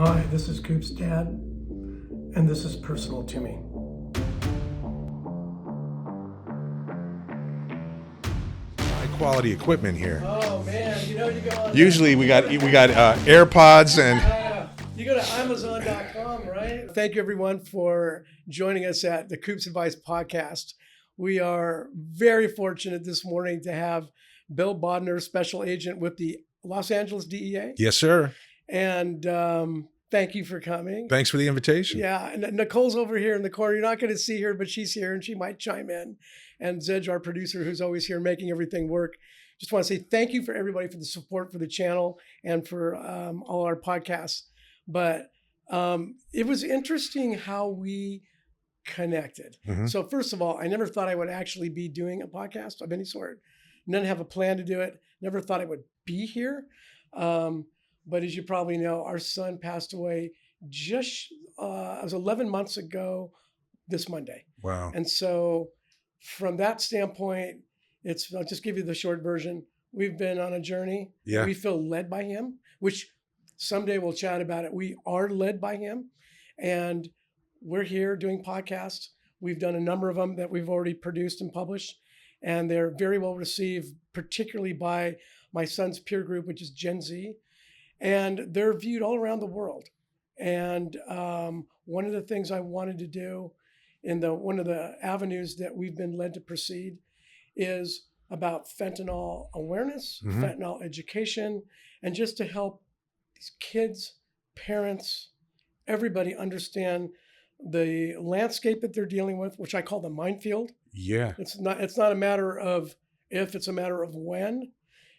Hi, this is Coop's dad, and this is personal to me. High quality equipment here. Oh man, you go on. Usually we got AirPods and You go to Amazon.com, right? Thank you everyone for joining us at the Coop's Advice podcast. We are very fortunate this morning to have Bill Bodner, Special Agent with the Los Angeles DEA. yes, sir. And thank you for coming. Thanks for the invitation. Yeah, and Nicole's over here in the corner. You're not going to see her, but she's here and she might chime in. And Zedge, our producer, who's always here making everything work. Just want to say thank you for everybody for the support for the channel and for all our podcasts. But it was interesting how we connected. Mhm. So first of all, I never thought I would actually be doing a podcast of any sort. Didn't have a plan to do it. Never thought I would be here. But as you probably know, our son passed away just, it was 11 months ago this Monday. Wow. And so from that standpoint, I'll just give you the short version. We've been on a journey. Yeah. We feel led by him, which someday we'll chat about it. We are led by him. And we're here doing podcasts. We've done a number of them that we've already produced and published. And they're very well received, particularly by my son's peer group, which is Gen Z. And they're viewed all around the world. And one of the things I wanted to do in one of the avenues that we've been led to proceed is about fentanyl awareness, Mhm. fentanyl education, and just to help these kids, parents, everybody understand the landscape that they're dealing with, which I call the minefield. Yeah. It's not a matter of if, it's a matter of when,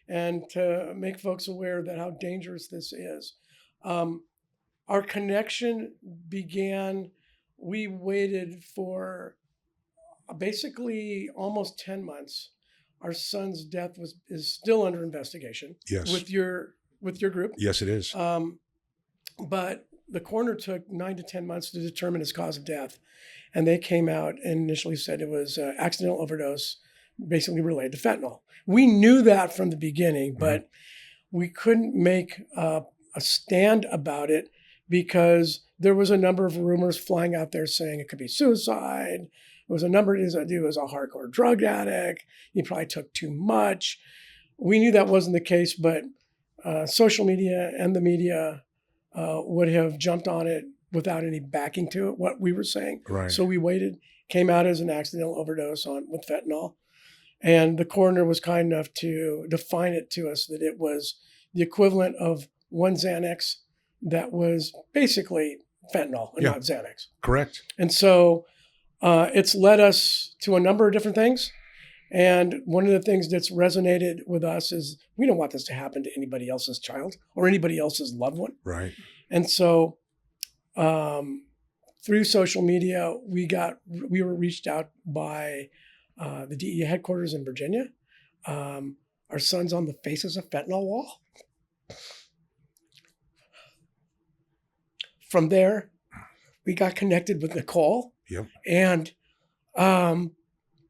and to make folks aware that how dangerous this is. Our connection began, we waited for basically almost 10 months. Our son's death is still under investigation. Yes. With your group. Yes, it is. But the coroner took 9 to 10 months to determine his cause of death. And they came out and initially said it was accidental overdose, basically related to fentanyl. We knew that from the beginning, but we couldn't make a stand about it because there was a number of rumors flying out there saying it could be suicide. There was a number of things. He was a hardcore drug addict. He probably took too much. We knew that wasn't the case, but social media and the media would have jumped on it without any backing to it, what we were saying. Right. So we waited, came out as an accidental overdose with fentanyl. And the coroner was kind enough to define it to us that it was the equivalent of one Xanax that was basically fentanyl and Yeah. not Xanax. Correct. And so it's led us to a number of different things. And one of the things that's resonated with us is we don't want this to happen to anybody else's child or anybody else's loved one. Right. And so through social media, we were reached out by the DEA headquarters in Virginia. Our son's on the Faces of Fentanyl wall. From there, we got connected with Nicole. Yep. And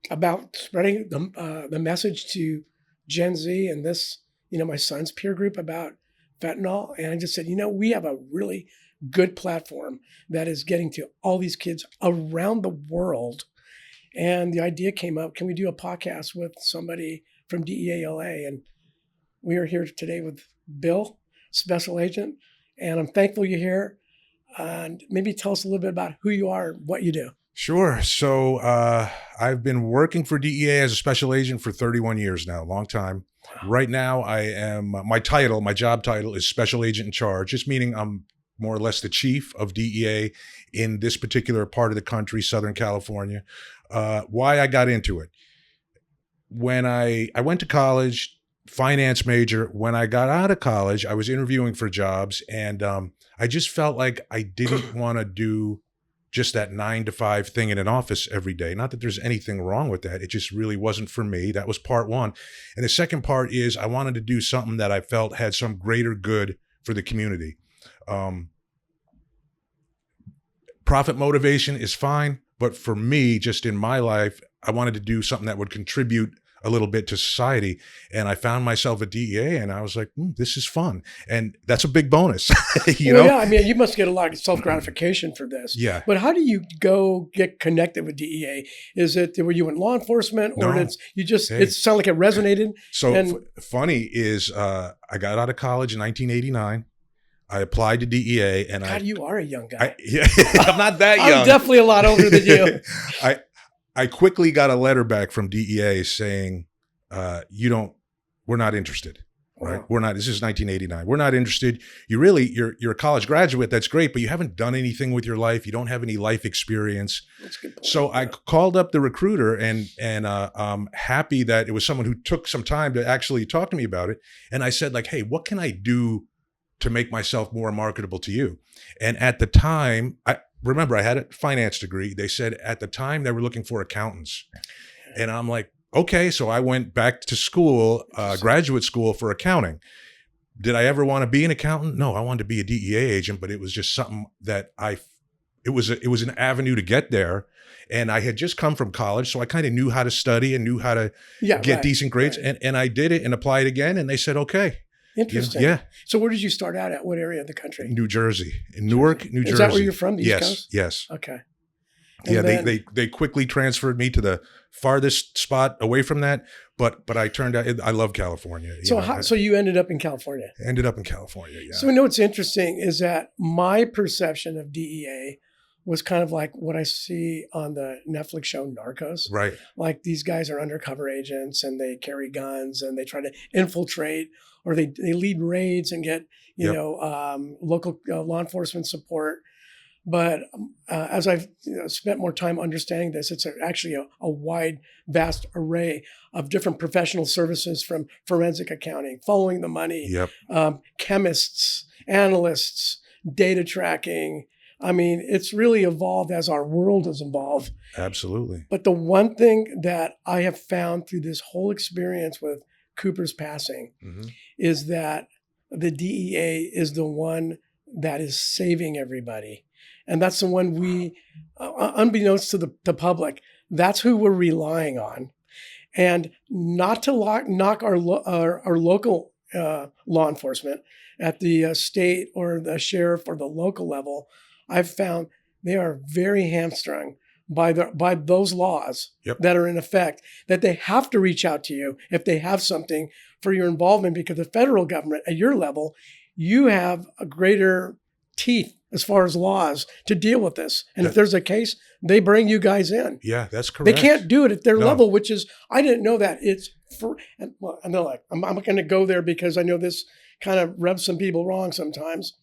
about spreading the message to Gen Z and this, my son's peer group about fentanyl. And I just said, we have a really good platform that is getting to all these kids around the world. And the idea came up, can we do a podcast with somebody from DEA LA? And we are here today with Bill, Special Agent. And I'm thankful you're here. And maybe tell us a little bit about who you are, what you do. Sure. So I've been working for DEA as a special agent for 31 years now, a long time. Wow. Right now, I am, my job title is Special Agent in Charge, just meaning I'm more or less the chief of DEA in this particular part of the country, Southern California. Why I got into it. When I went to college, finance major. When I got out of college, I was interviewing for jobs, and I just felt like I didn't want to do just that 9-to-5 thing in an office every day. Not that there's anything wrong with that. It just really wasn't for me. That was part one. And the second part is I wanted to do something that I felt had some greater good for the community. Profit motivation is fine, but for me, just in my life, I wanted to do something that would contribute a little bit to society. And I found myself at DEA, and I was like, this is fun. And that's a big bonus, you know? Yeah, I mean, you must get a lot of self-gratification for this. Yeah. But how do you go get connected with DEA? Is it, were you in law enforcement, or No. did you just, Hey. it sounded like it resonated? So And- funny is I got out of college in 1989. I applied to DEA, and God, you are a young guy. I'm not that young. I'm definitely a lot older than you. I quickly got a letter back from DEA saying, we're not interested. Right. Wow. We're not, this is 1989. We're not interested. You're a college graduate. That's great, but you haven't done anything with your life. You don't have any life experience. That's a good point. So I called up the recruiter, and I'm happy that it was someone who took some time to actually talk to me about it. And I said, like, hey, what can I do to make myself more marketable to you? And at the time, remember, I had a finance degree. They said at the time they were looking for accountants. And I'm like, okay. So I went back to school, graduate school for accounting. Did I ever want to be an accountant? No, I wanted to be a DEA agent, but it was just something that it was an avenue to get there. And I had just come from college, so I kind of knew how to study and knew how to get decent grades. Right. And I did it and applied again, and they said, okay. Interesting. Yeah. So where did you start out at? What area of the country? New Jersey, in Newark, New Jersey. Is that where you're from? The East Yes. Coast? Yes. Okay. And they quickly transferred me to the farthest spot away from that, but I turned out I love California. So you ended up in California. Ended up in California. Yeah. So what's interesting is that my perception of DEA was kind of like what I see on the Netflix show Narcos. Right. Like these guys are undercover agents and they carry guns and they try to infiltrate, or they lead raids and get local law enforcement support. But as I've spent more time understanding this, it's actually a wide, vast array of different professional services, from forensic accounting, following the money, chemists, analysts, data tracking. I mean, it's really evolved as our world has evolved. Absolutely. But the one thing that I have found through this whole experience with Cooper's passing is that the DEA is the one that is saving everybody. And that's the one we, unbeknownst to the public, that's who we're relying on. And not to knock our local law enforcement at the state or the sheriff or the local level, I've found they are very hamstrung by those laws that are in effect, that they have to reach out to you if they have something for your involvement, because the federal government at your level, you have a greater teeth as far as laws to deal with this. And if there's a case, they bring you guys in. Yeah, that's correct. They can't do it at their level, which is, I didn't know that. It's for, and they're like, I'm not going to go there because I know this kind of rubs some people wrong sometimes.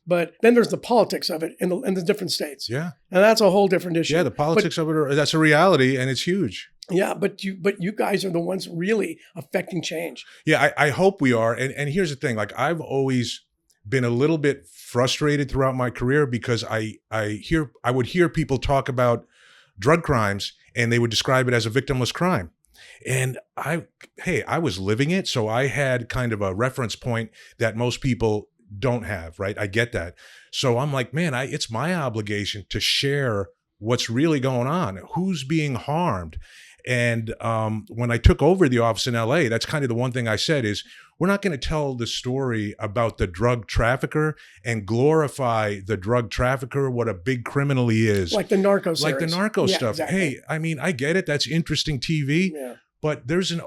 But then there's the politics of it in the different states. Yeah. And that's a whole different issue. Yeah, the politics of it, that's a reality, and it's huge. Yeah, but you guys are the ones really affecting change. Yeah, I hope we are. And here's the thing, like, I've always been a little bit frustrated throughout my career because I would hear people talk about drug crimes and they would describe it as a victimless crime. And I was living it. So I had kind of a reference point that most people don't have, right? I get that. So I'm like, man, it's my obligation to share what's really going on, who's being harmed. And when I took over the office in LA, that's kind of the one thing I said is, we're not going to tell the story about the drug trafficker and glorify the drug trafficker, what a big criminal he is. Like the narco series. Like the narco stuff. Exactly. Hey, I mean, I get it. That's interesting TV. Yeah. But there's an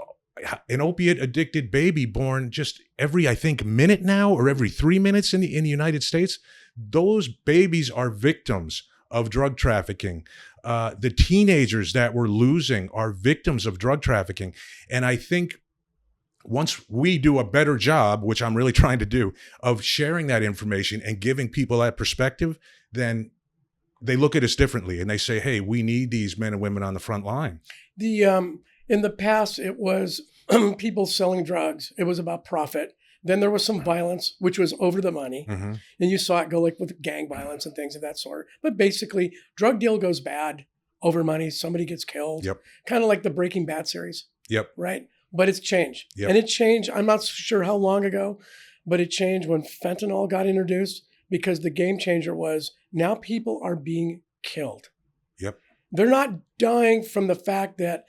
opiate addicted baby born just every, I think, minute now, or every 3 minutes in the United States. Those babies are victims of drug trafficking. The teenagers that we're losing are victims of drug trafficking. And I think once we do a better job, which I'm really trying to do, of sharing that information and giving people that perspective, then they look at us differently and they say, hey, we need these men and women on the front line. In the past, it was people selling drugs. It was about profit. Then there was some violence, which was over the money. And you saw it go like with gang violence and things of that sort. But basically, drug deal goes bad over money. Somebody gets killed. Kind of like the Breaking Bad series. Right? But it's changed. And it changed, I'm not sure how long ago, but it changed when fentanyl got introduced, because the game changer was now people are being killed. They're not dying from the fact that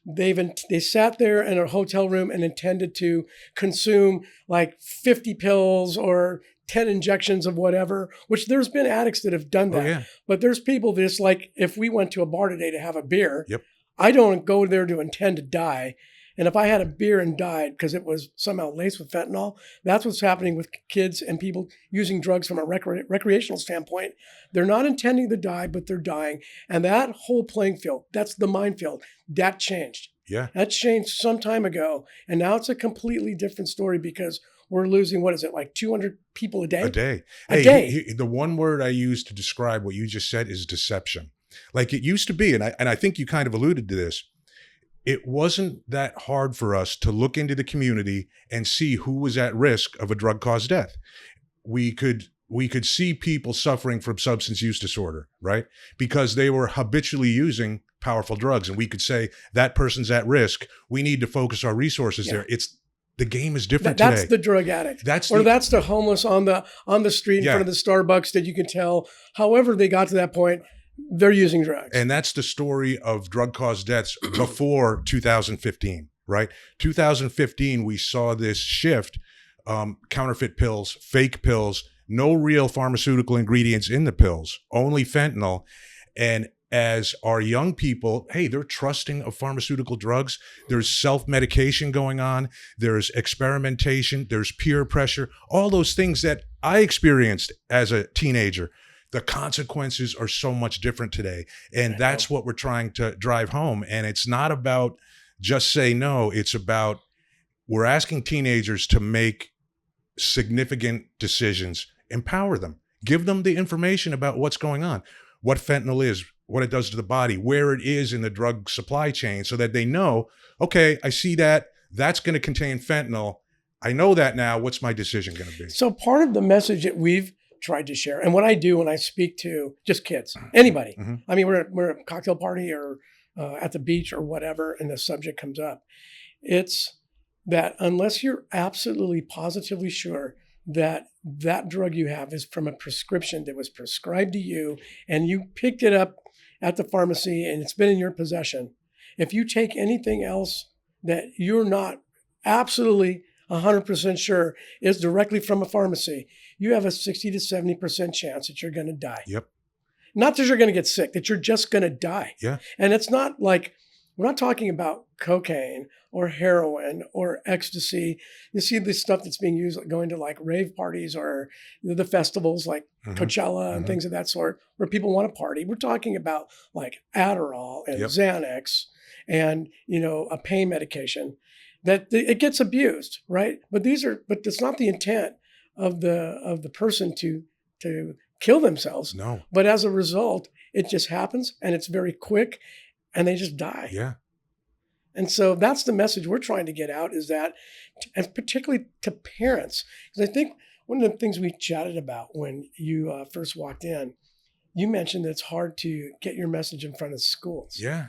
they sat there in a hotel room and intended to consume like 50 pills or 10 injections of whatever, which there's been addicts that have done that. Oh, yeah. But there's people that's like, if we went to a bar today to have a beer, Yep. I don't go there to intend to die. And if I had a beer and died because it was somehow laced with fentanyl, that's what's happening with kids and people using drugs from a recreational standpoint. They're not intending to die, but they're dying. And that whole playing field, that's the minefield, that changed. Yeah. That changed some time ago. And now it's a completely different story because we're losing, what is it, like 200 people a day? A day. A day. The one word I use to describe what you just said is deception. Like it used to be, and I think you kind of alluded to this. It wasn't that hard for us to look into the community and see who was at risk of a drug-caused death. We could see people suffering from substance use disorder, right? Because they were habitually using powerful drugs, and we could say that person's at risk. We need to focus our resources there. The game is different That's today. the drug addict. That's the homeless on the street in front of the Starbucks that you can tell, however they got to that point, they're using drugs. And that's the story of drug-caused deaths before 2015, right? 2015, we saw this shift, counterfeit pills, fake pills, no real pharmaceutical ingredients in the pills, only fentanyl. And as our young people, hey, they're trusting of pharmaceutical drugs. There's self-medication going on. There's experimentation. There's peer pressure. All those things that I experienced as a teenager. The consequences are so much different today. And that's what we're trying to drive home. And it's not about just say no. It's about we're asking teenagers to make significant decisions, empower them, give them the information about what's going on, what fentanyl is, what it does to the body, where it is in the drug supply chain, so that they know, okay, I see that, that's going to contain fentanyl. I know that now. What's my decision going to be? So part of the message that we've tried to share, and what I do when I speak to just kids, anybody, I mean, we're at a cocktail party or at the beach or whatever, and the subject comes up, it's that unless you're absolutely positively sure that that drug you have is from a prescription that was prescribed to you and you picked it up at the pharmacy and it's been in your possession, if you take anything else that you're not absolutely 100% sure is directly from a pharmacy, you have a 60 to 70% chance that you're going to die. Yep. Not that you're going to get sick, that you're just going to die. Yeah. And it's not like, we're not talking about cocaine or heroin or ecstasy. You see this stuff that's being used, like going to like rave parties or the festivals like Coachella and things of that sort, where people want to party. We're talking about like Adderall and Xanax and, you know, a pain medication that it gets abused, right? But it's not the intent of the person to kill themselves. No. But as a result, it just happens and it's very quick and they just die. Yeah. And so that's the message we're trying to get out, is that, and particularly to parents, because I think one of the things we chatted about when you first walked in, you mentioned that it's hard to get your message in front of schools. Yeah.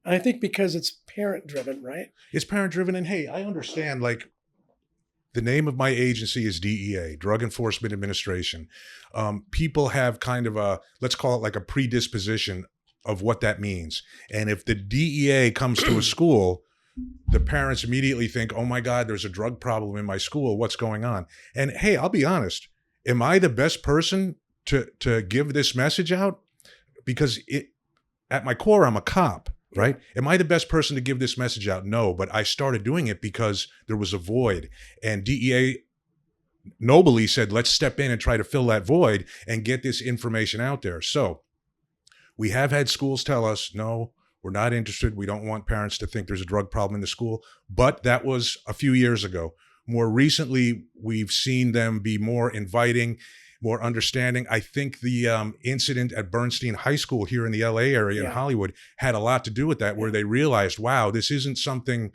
And I think because it's parent driven, right? It's parent driven. And hey, I understand, like, the name of my agency is DEA, Drug Enforcement Administration. People have kind of a, let's call it like a predisposition of what that means. And if the DEA comes to a school, the parents immediately think, oh my God, there's a drug problem in my school. What's going on? And hey, I'll be honest. Am I the best person to give this message out? Because at my core, I'm a cop, right? Am I the best person to give this message out? No, but I started doing it because there was a void. And DEA nobly said, let's step in and try to fill that void and get this information out there. So we have had schools tell us, no, we're not interested. We don't want parents to think there's a drug problem in the school. But that was a few years ago. More recently, we've seen them be more inviting, more understanding. I think the incident at Bernstein High School here in the LA area in Hollywood had a lot to do with that, where they realized, wow, this isn't something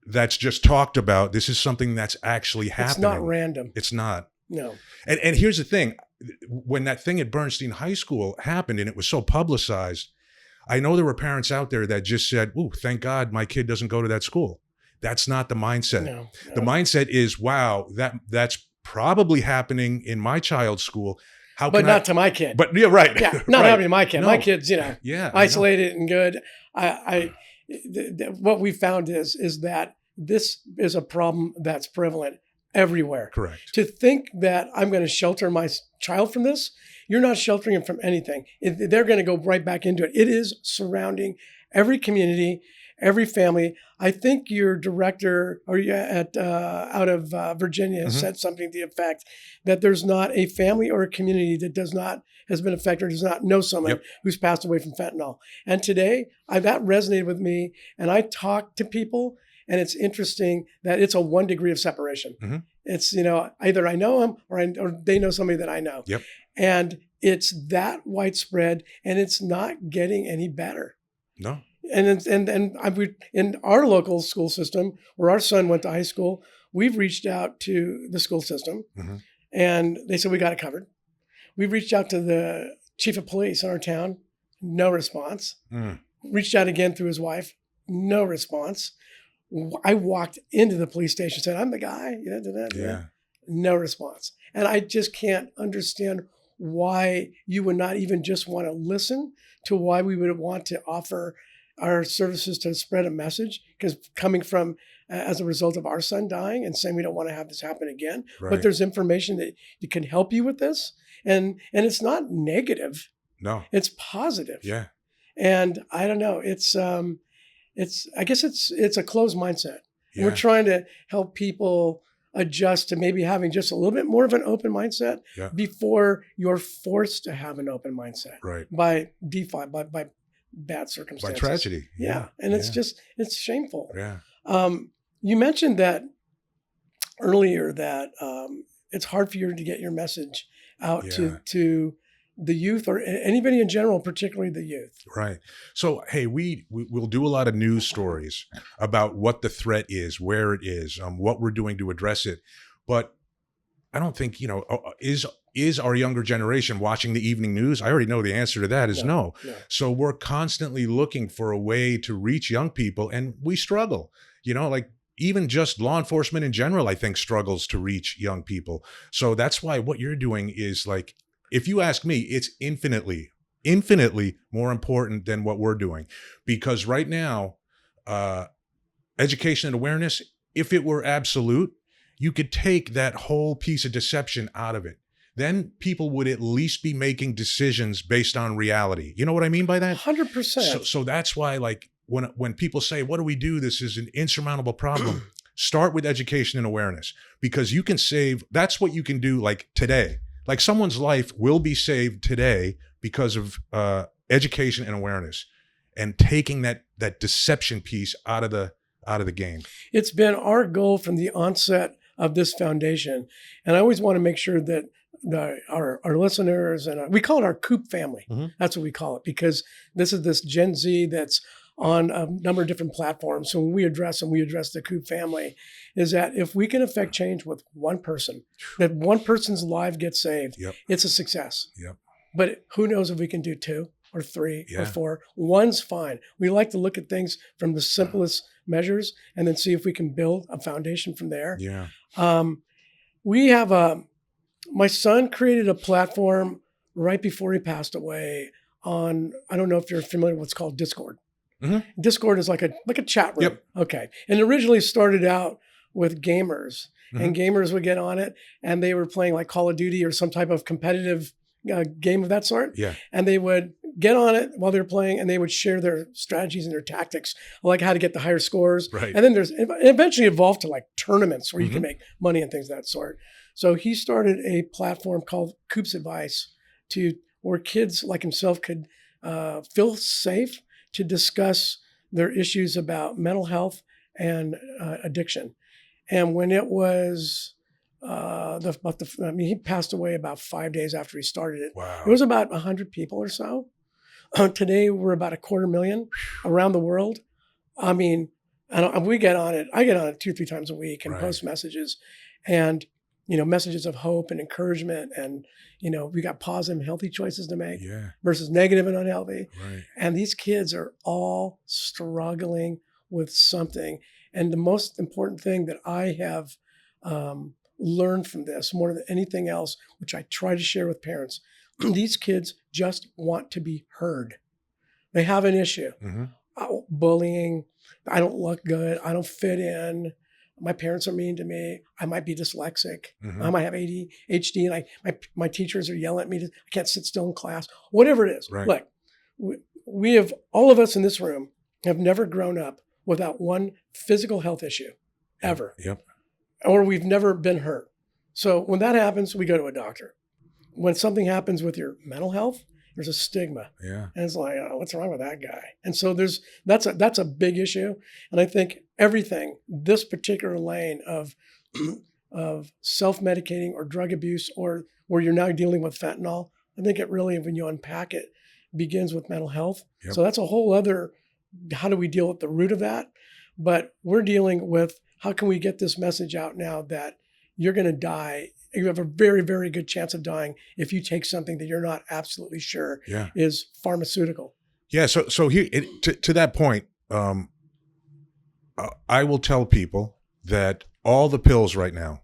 that's just talked about. This is something that's actually happening. It's not random. It's not. No. And here's the thing. When that thing at Bernstein High School happened and it was so publicized, I know there were parents out there that just said, ooh, thank God my kid doesn't go to that school. That's not the mindset. No. The mindset is, wow, that's probably happening in my child's school. how But can not to my kid. But yeah, right. Yeah, not right. happening to my kid. No. My kid's, Yeah, isolated and good. What we found is that this is a problem that's prevalent everywhere. correct. To think that I'm going to shelter my child from this, you're not sheltering him from anything. They're going to go right back into it. It is surrounding every community, every family. I think your director out of Virginia Mhm. said something to the effect that there's not a family or a community that has been affected or does not know someone Yep. who's passed away from fentanyl. And today, that resonated with me. And I talked to people, and it's interesting that it's a 1 degree of separation. Mhm. It's, either I know them or they know somebody that I know. Yep. And it's that widespread, and it's not getting any better. No. And in our local school system, where our son went to high school, we've reached out to the school system, Mhm. and they said we got it covered. We've reached out to the chief of police in our town, no response. Mm. Reached out again through his wife, no response. I walked into the police station, said, "I'm the guy." Yeah. No response. And I just can't understand why you would not even just want to listen to why we would want to offer our services to spread a message, because coming from as a result of our son dying and saying we don't want to have this happen again, Right. but there's information that can help you with this. And it's not negative, No. it's positive. Yeah. And I don't know, I guess it's a closed mindset. Yeah. We're trying to help people adjust to maybe having just a little bit more of an open mindset Yeah. before you're forced to have an open mindset Right. by default, by bad By circumstances. tragedy. Yeah. And it's Yeah. just, it's shameful. Yeah. You mentioned that earlier that it's hard for you to get your message out Yeah. to the youth or anybody in general, particularly the youth. Right. So, hey, we'll do a lot of news stories about what the threat is, where it is, what we're doing to address it. But I don't think, is our younger generation watching the evening news? I already know the answer to that is no. So we're constantly looking for a way to reach young people, and we struggle, like even just law enforcement in general, I think struggles to reach young people. So that's why what you're doing is, like, if you ask me, it's infinitely more important than what we're doing, because right now, education and awareness, if it were absolute, you could take that whole piece of deception out of it. Then people would at least be making decisions based on reality. You know what I mean by that? 100%. So that's why, like, when people say, what do we do? This is an insurmountable problem. Start with education and awareness, because you can save, that's what you can do, like, today. Like, someone's life will be saved today because of education and awareness, and taking that deception piece out of the game. It's been our goal from the onset of this foundation, and I always want to make sure that our listeners, and we call it our Coop family. Mm-hmm. That's what we call it, because this is this Gen Z that's on a number of different platforms. So when we address them, we address the Coop family, is that if we can affect change with one person, that one person's life gets saved, it's a success. But who knows if we can do 2 or 3 or 4. One's fine. We like to look at things from the simplest measures and then see if we can build a foundation from there. We have my son created a platform right before he passed away on, I don't know if you're familiar with what's called Discord. Mm-hmm. Discord is like a chat room. Okay. And originally started out with gamers, and gamers would get on it, and they were playing like Call of Duty or some type of competitive game of that sort. And they would get on it while they were playing, and they would share their strategies and their tactics, like how to get the higher scores. And then it eventually evolved to like tournaments where you can make money and things of that sort. So he started a platform called Coop's Advice, where kids like himself could feel safe to discuss their issues about mental health and addiction. And when it was he passed away about 5 days after he started it. Wow. It was about 100 people or so. Today we're about 250,000 around the world. I mean, and we get on it. I get on it 2-3 times a week and post messages, and messages of hope and encouragement, and we got positive and healthy choices to make versus negative and unhealthy. And these kids are all struggling with something. And the most important thing that I have learned from this more than anything else, which I try to share with parents. These kids just want to be heard. They have an issue. Bullying. I don't look good. I don't fit in. My parents are mean to me. I might be dyslexic. I might have ADHD, and my teachers are yelling at me. I can't sit still in class. Whatever it is. Right. Look, we have, all of us in this room have never grown up without one physical health issue, ever. Yep. Or we've never been hurt. So when that happens, we go to a doctor. When something happens with your mental health, there's a stigma. Yeah. And it's like, oh, what's wrong with that guy? And so that's a big issue. And I think everything, this particular lane of self-medicating or drug abuse, or where you're now dealing with fentanyl, I think it really, when you unpack it, begins with mental health. Yep. So that's a whole other, how do we deal with the root of that? But we're dealing with, how can we get this message out now that you're going to die? You have a very, very good chance of dying if you take something that you're not absolutely sure is pharmaceutical. Yeah. So here, to that point, I will tell people that all the pills right now,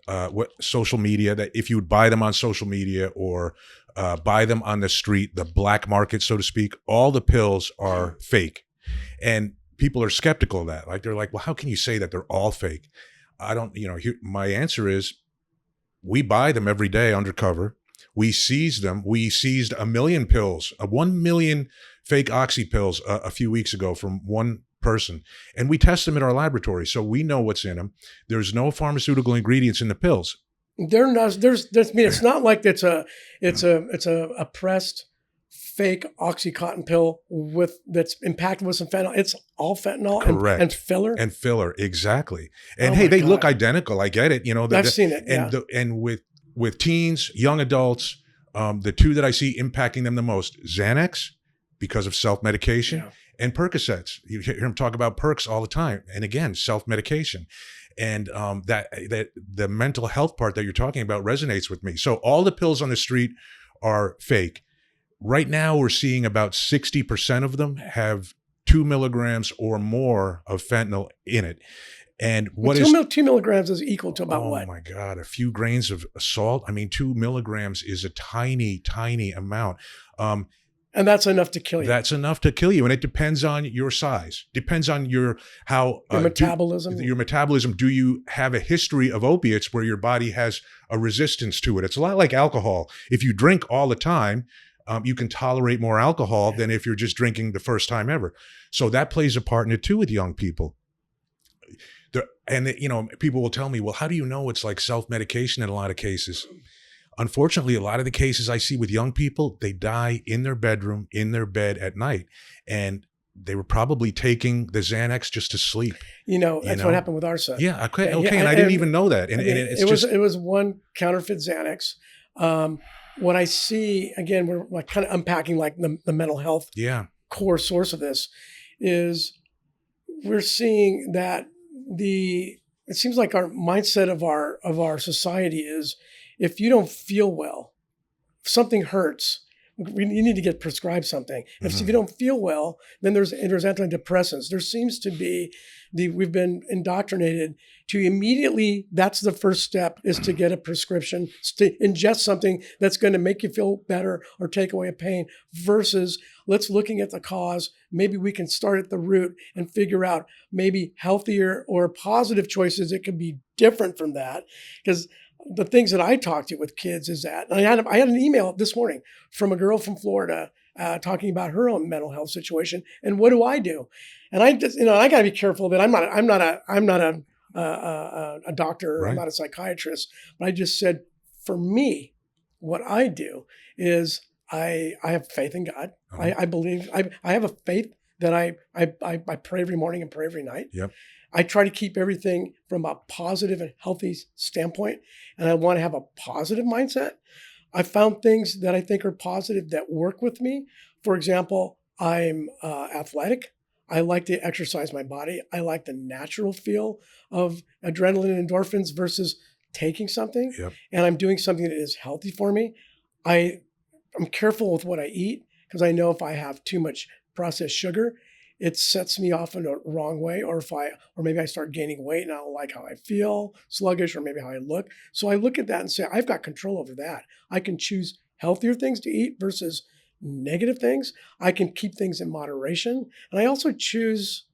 what social media, that if you would buy them on social media or buy them on the street, the black market, so to speak, all the pills are fake. And people are skeptical of that. Like, they're like, well, how can you say that they're all fake? I don't, my answer is, we buy them every day undercover. We seize them. We seized 1 million pills, 1 million fake oxy pills a few weeks ago from one person. And we test them in our laboratory. So we know what's in them. There's no pharmaceutical ingredients in the pills. They're not, it's not like it's a pressed fake Oxycontin pill that's impacted with some fentanyl. It's all fentanyl. Correct. And filler. And filler, exactly. And hey, they look identical. I get it. I've seen it. And with teens, young adults, the two that I see impacting them the most, Xanax, because of self-medication, and Percocets. You hear them talk about perks all the time. And again, self-medication. And that the mental health part that you're talking about resonates with me. So all the pills on the street are fake. Right now, we're seeing about 60% of them have 2 milligrams or more of fentanyl in it. And what is 2 milligrams is equal to about what? Oh my God, a few grains of salt. I mean, 2 milligrams is a tiny, tiny amount. And that's enough to kill you. That's enough to kill you. And it depends on your size. Depends on your metabolism. Your metabolism. Do you have a history of opiates where your body has a resistance to it? It's a lot like alcohol. If you drink all the time, you can tolerate more alcohol than if you're just drinking the first time ever. So that plays a part in it too with young people. People will tell me, well, how do you know it's like self-medication in a lot of cases? Unfortunately, a lot of the cases I see with young people, they die in their bedroom, in their bed at night. And they were probably taking the Xanax just to sleep. That's what happened with our son. Yeah. Okay. And I didn't even know that. And it was one counterfeit Xanax. What I see, again, we're like kind of unpacking like the mental health core source of this, is we're seeing that it seems like our mindset of our society is, if you don't feel well, if something hurts, you need to get prescribed something. If you don't feel well, then there's antidepressants. There seems to be we've been indoctrinated to immediately, that's the first step, is to get a prescription, to ingest something that's going to make you feel better or take away a pain, versus let's looking at the cause. Maybe we can start at the root and figure out maybe healthier or positive choices that could be different from that. Because the things that I talk to with kids is that, and I had an email this morning from a girl from Florida talking about her own mental health situation, and what do I do? And I just, I got to be careful that I'm not a doctor, or I'm not a psychiatrist, but I just said, for me, what I do is I have faith in God. I believe, I have a faith that I pray every morning and pray every night. Yep. I try to keep everything from a positive and healthy standpoint, and I want to have a positive mindset. I found things that I think are positive that work with me. For example, I'm athletic. I like to exercise my body. I like the natural feel of adrenaline and endorphins versus taking something. Yep. And I'm doing something that is healthy for me. I'm careful with what I eat, because I know if I have too much processed sugar, it sets me off in a wrong way, or maybe I start gaining weight and I don't like how I feel, sluggish, or maybe how I look. So I look at that and say, I've got control over that. I can choose healthier things to eat versus negative things. I can keep things in moderation. And I also choose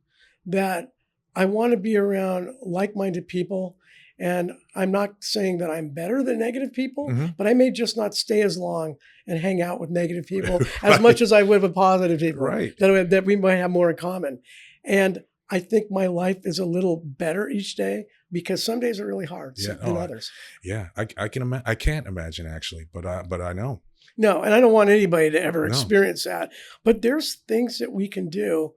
that I want to be around like-minded people. And I'm not saying that I'm better than negative people, but I may just not stay as long and hang out with negative people as much as I would with positive people, that we might have more in common. And I think my life is a little better each day because some days are really hard than others. Yeah, I can't imagine actually, but I know. No, and I don't want anybody to ever experience that. But there's things that we can do.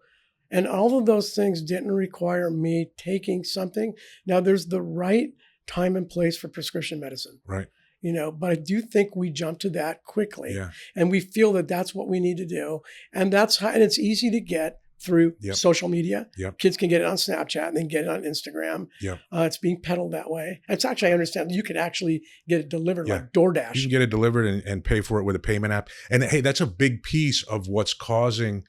And all of those things didn't require me taking something. Now, there's the right time and place for prescription medicine. Right. But I do think we jump to that quickly. Yeah. And we feel that that's what we need to do. And and it's easy to get through social media. Yep. Kids can get it on Snapchat and then get it on Instagram. Yep. It's being peddled that way. It's actually, I understand you can actually get it delivered like DoorDash. You can get it delivered and pay for it with a payment app. And hey, that's a big piece of what's causing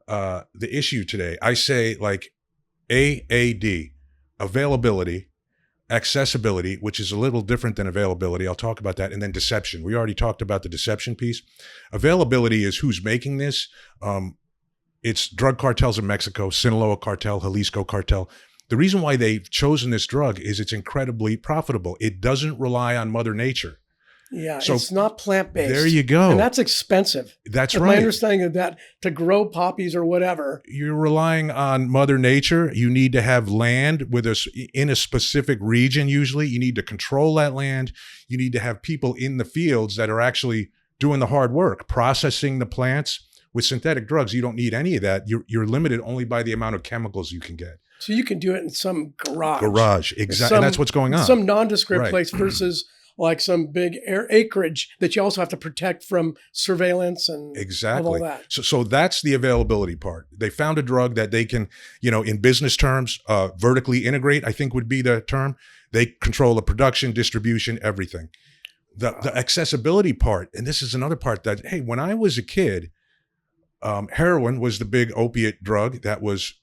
the issue today. I say like AAD, availability, accessibility, which is a little different than availability. I'll talk about that. And then deception. We already talked about the deception piece. Availability is who's making this. It's drug cartels in Mexico, Sinaloa cartel, Jalisco cartel. The reason why they've chosen this drug is it's incredibly profitable. It doesn't rely on Mother Nature. Yeah, so it's not plant-based. There you go. And that's expensive. That's right. My understanding of that, to grow poppies or whatever. You're relying on Mother Nature. You need to have land in a specific region usually. You need to control that land. You need to have people in the fields that are actually doing the hard work, processing the plants. With synthetic drugs, you don't need any of that. You're limited only by the amount of chemicals you can get. So you can do it in some garage. Exactly. And that's what's going on. Some nondescript place versus like some big acreage that you also have to protect from surveillance and all that. So that's the availability part. They found a drug that they can, in business terms, vertically integrate, I think would be the term. They control the production, distribution, everything. The accessibility part, and this is another part that, hey, when I was a kid, heroin was the big opiate drug. That was,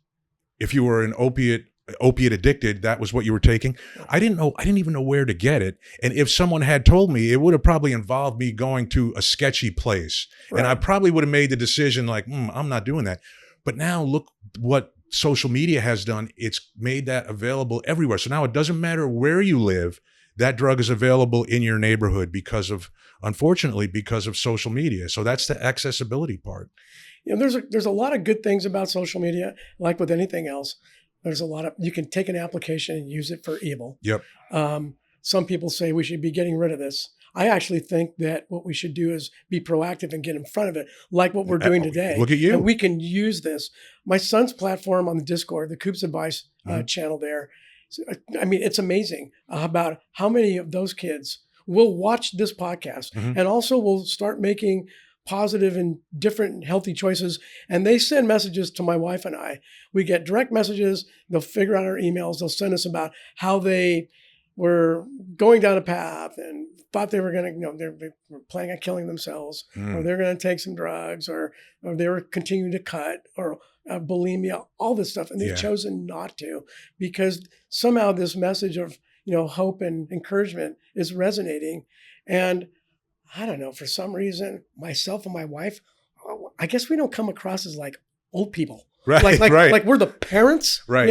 if you were an opiate addicted, that was what you were taking. I didn't even know where to get it. And if someone had told me, it would have probably involved me going to a sketchy place. Right. And I probably would have made the decision like, I'm not doing that. But now look what social media has done. It's made that available everywhere. So now it doesn't matter where you live. That drug is available in your neighborhood unfortunately, because of social media. So that's the accessibility part. There's a lot of good things about social media, like with anything else. There's you can take an application and use it for evil. Yep. Some people say we should be getting rid of this. I actually think that what we should do is be proactive and get in front of it, like what we're doing today. Look at you. And we can use this. My son's platform on the Discord, the Coop's Advice channel there. I mean, it's amazing about how many of those kids will watch this podcast and also will start making positive and different healthy choices. And they send messages to my wife and I. We get direct messages. They'll figure out our emails. They'll send us about how they were going down a path and thought they were going to, they were planning on killing themselves, or they're going to take some drugs, or they were continuing to cut, or bulimia, all this stuff. And they've chosen not to, because somehow this message of, hope and encouragement is resonating. And I don't know, for some reason, myself and my wife, I guess we don't come across as like old people. Right, like we're the parents, right.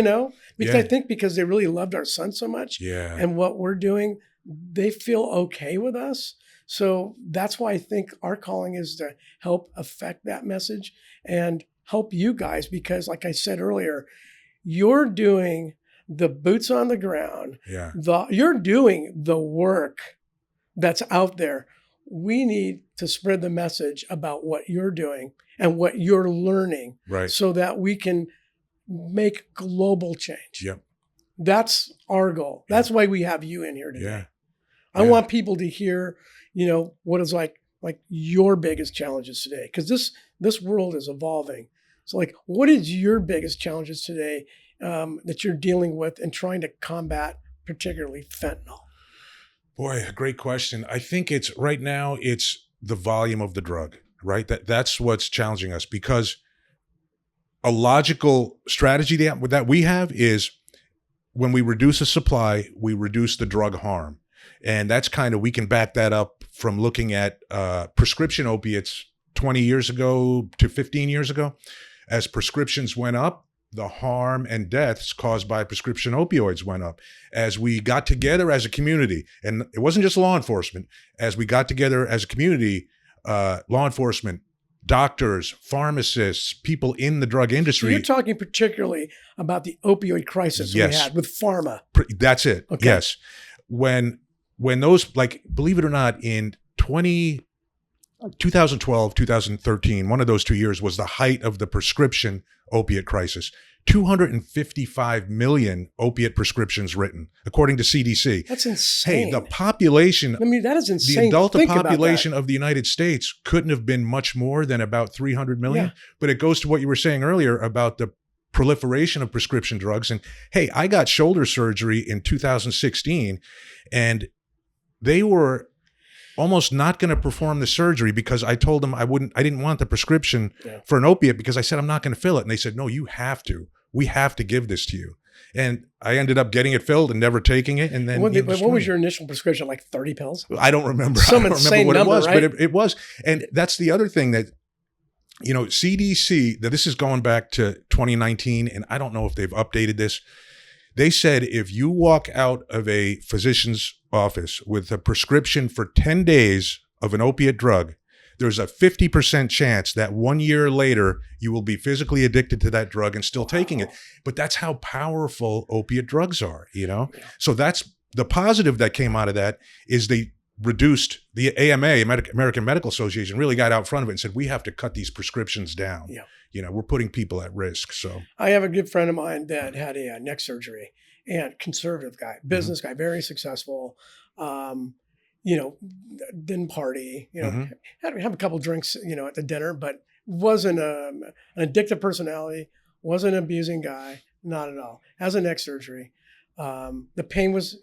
Because I think because they really loved our son so much and what we're doing, they feel okay with us. So that's why I think our calling is to help affect that message and help you guys, because like I said earlier, you're doing the boots on the ground. Yeah. You're doing the work that's out there. We need to spread the message about what you're doing and what you're learning, right, so that we can make global change. Yep. That's our goal. That's why we have you in here today. Yeah. I want people to hear, what is like your biggest challenges today, because this world is evolving. So like, what is your biggest challenges today that you're dealing with and trying to combat, particularly fentanyl? Boy, a great question. I think right now it's the volume of the drug, right? That's what's challenging us, because a logical strategy that we have is when we reduce a supply, we reduce the drug harm. And that's kind of, we can back that up from looking at prescription opiates 20 years ago to 15 years ago. As prescriptions went up, the harm and deaths caused by prescription opioids went up. As we got together as a community, and it wasn't just law enforcement, as we got together as a community, law enforcement, doctors, pharmacists, people in the drug industry. So you're talking particularly about the opioid crisis we had with pharma. That's it. Okay. Yes. When those, like, believe it or not, in 2012, 2013, one of those 2 years was the height of the prescription opiate crisis. 255 million opiate prescriptions written, according to CDC. That's insane. Hey, the population, I mean, that is insane. The adult population of the United States couldn't have been much more than about 300 million. Yeah. But it goes to what you were saying earlier about the proliferation of prescription drugs. And hey, I got shoulder surgery in 2016, and they were almost not going to perform the surgery because I told them I didn't want the prescription for an opiate because I said, I'm not going to fill it. And they said, no, you have to. We have to give this to you. And I ended up getting it filled and never taking it. And then what was your initial prescription? Like 30 pills? I don't remember. Some I don't insane remember what number, it was, right? but it was. And that's the other thing that, you know, CDC, that this is going back to 2019, and I don't know if they've updated this. They said if you walk out of a physician's office with a prescription for 10 days of an opiate drug, there's a 50% chance that 1 year later you will be physically addicted to that drug and still taking it. But that's how powerful opiate drugs are, you know? Yeah. So that's the positive that came out of that is they reduced the AMA, American Medical Association, really got out front of it and said, we have to cut these prescriptions down. Yeah. You know, we're putting people at risk. So I have a good friend of mine that had a neck surgery, and conservative guy, business guy, very successful. You know, didn't party, you know, had to have a couple drinks, you know, at the dinner, but wasn't an addictive personality, wasn't an abusing guy, not at all. Has a neck surgery. The pain was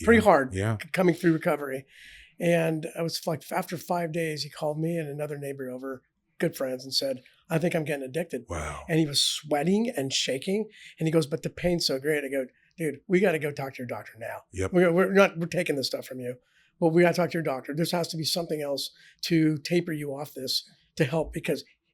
pretty hard coming through recovery. And I was like, after 5 days, he called me and another neighbor over, good friends, and said, I think I'm getting addicted. Wow. And he was sweating and shaking. And he goes, but the pain's so great. I go, dude, we got to go talk to your doctor now. Yep. We're taking this stuff from you, but we got to talk to your doctor. There has to be something else to taper you off this to help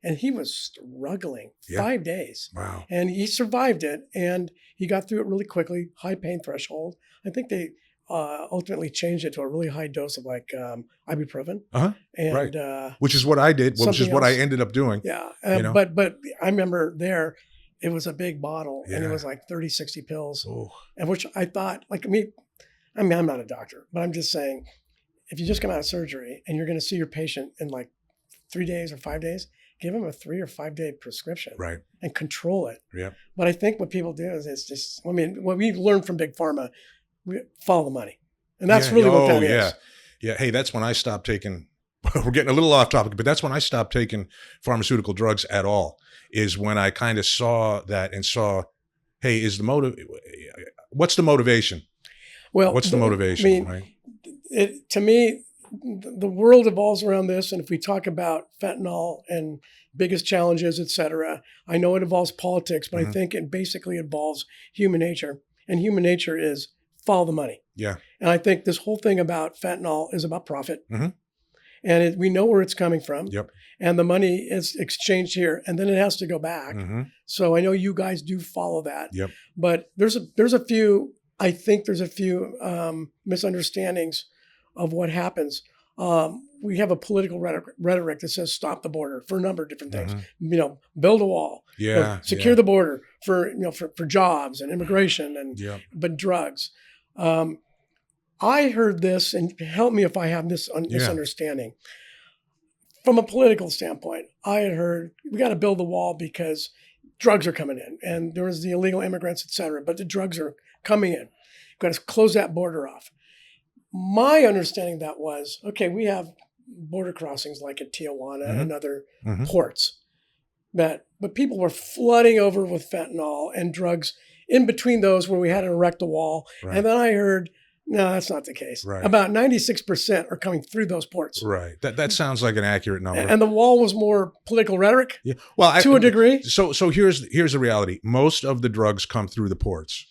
and he was struggling 5 days. Wow. And he survived it, and he got through it really quickly, high pain threshold. I think they ultimately changed it to a really high dose of like ibuprofen. And, right. Which is what I did, which is what I ended up doing. Yeah. But I remember there, it was a big bottle and it was like 30, 60 pills. And which I thought, like I'm not a doctor, but I'm just saying, if you just come out of surgery and you're going to see your patient in like 3 days or 5 days, give them a 3 or 5 day prescription, right, and control it. Yeah. But I think what people do is it's just, I mean, what we've learned from big pharma, we follow the money, and that's really what that is. Yeah. Hey, that's when I stopped taking. We're getting a little off topic, but that's when I stopped taking pharmaceutical drugs at all. Is when I kind of saw that and saw, hey, what's the motivation? Well, what's the motivation? I mean, right? To me, the world evolves around this. And if we talk about fentanyl and biggest challenges, et cetera, I know it involves politics, but I think it basically involves human nature. And human nature is follow the money. Yeah. And I think this whole thing about fentanyl is about profit. And we know where it's coming from. Yep. And the money is exchanged here, and then it has to go back. So I know you guys do follow that. Yep. But there's a few, I think there's a few misunderstandings of what happens. We have a political rhetoric that says stop the border for a number of different things. You know, build a wall. Secure the border for jobs and immigration and but drugs. I heard this, and help me if I have this misunderstanding. From a political standpoint, I had heard we got to build the wall because drugs are coming in, and there was the illegal immigrants, et cetera. But the drugs are coming in. We've got to close that border off. My understanding of that was, okay, we have border crossings like at Tijuana and other ports, but people were flooding over with fentanyl and drugs in between those where we had to erect a wall. Right. And then I heard No, that's not the case. Right. About 96% are coming through those ports. Right. That sounds like an accurate number. And the wall was more political rhetoric Yeah. Well, to a degree. So here's the reality. Most of the drugs come through the ports,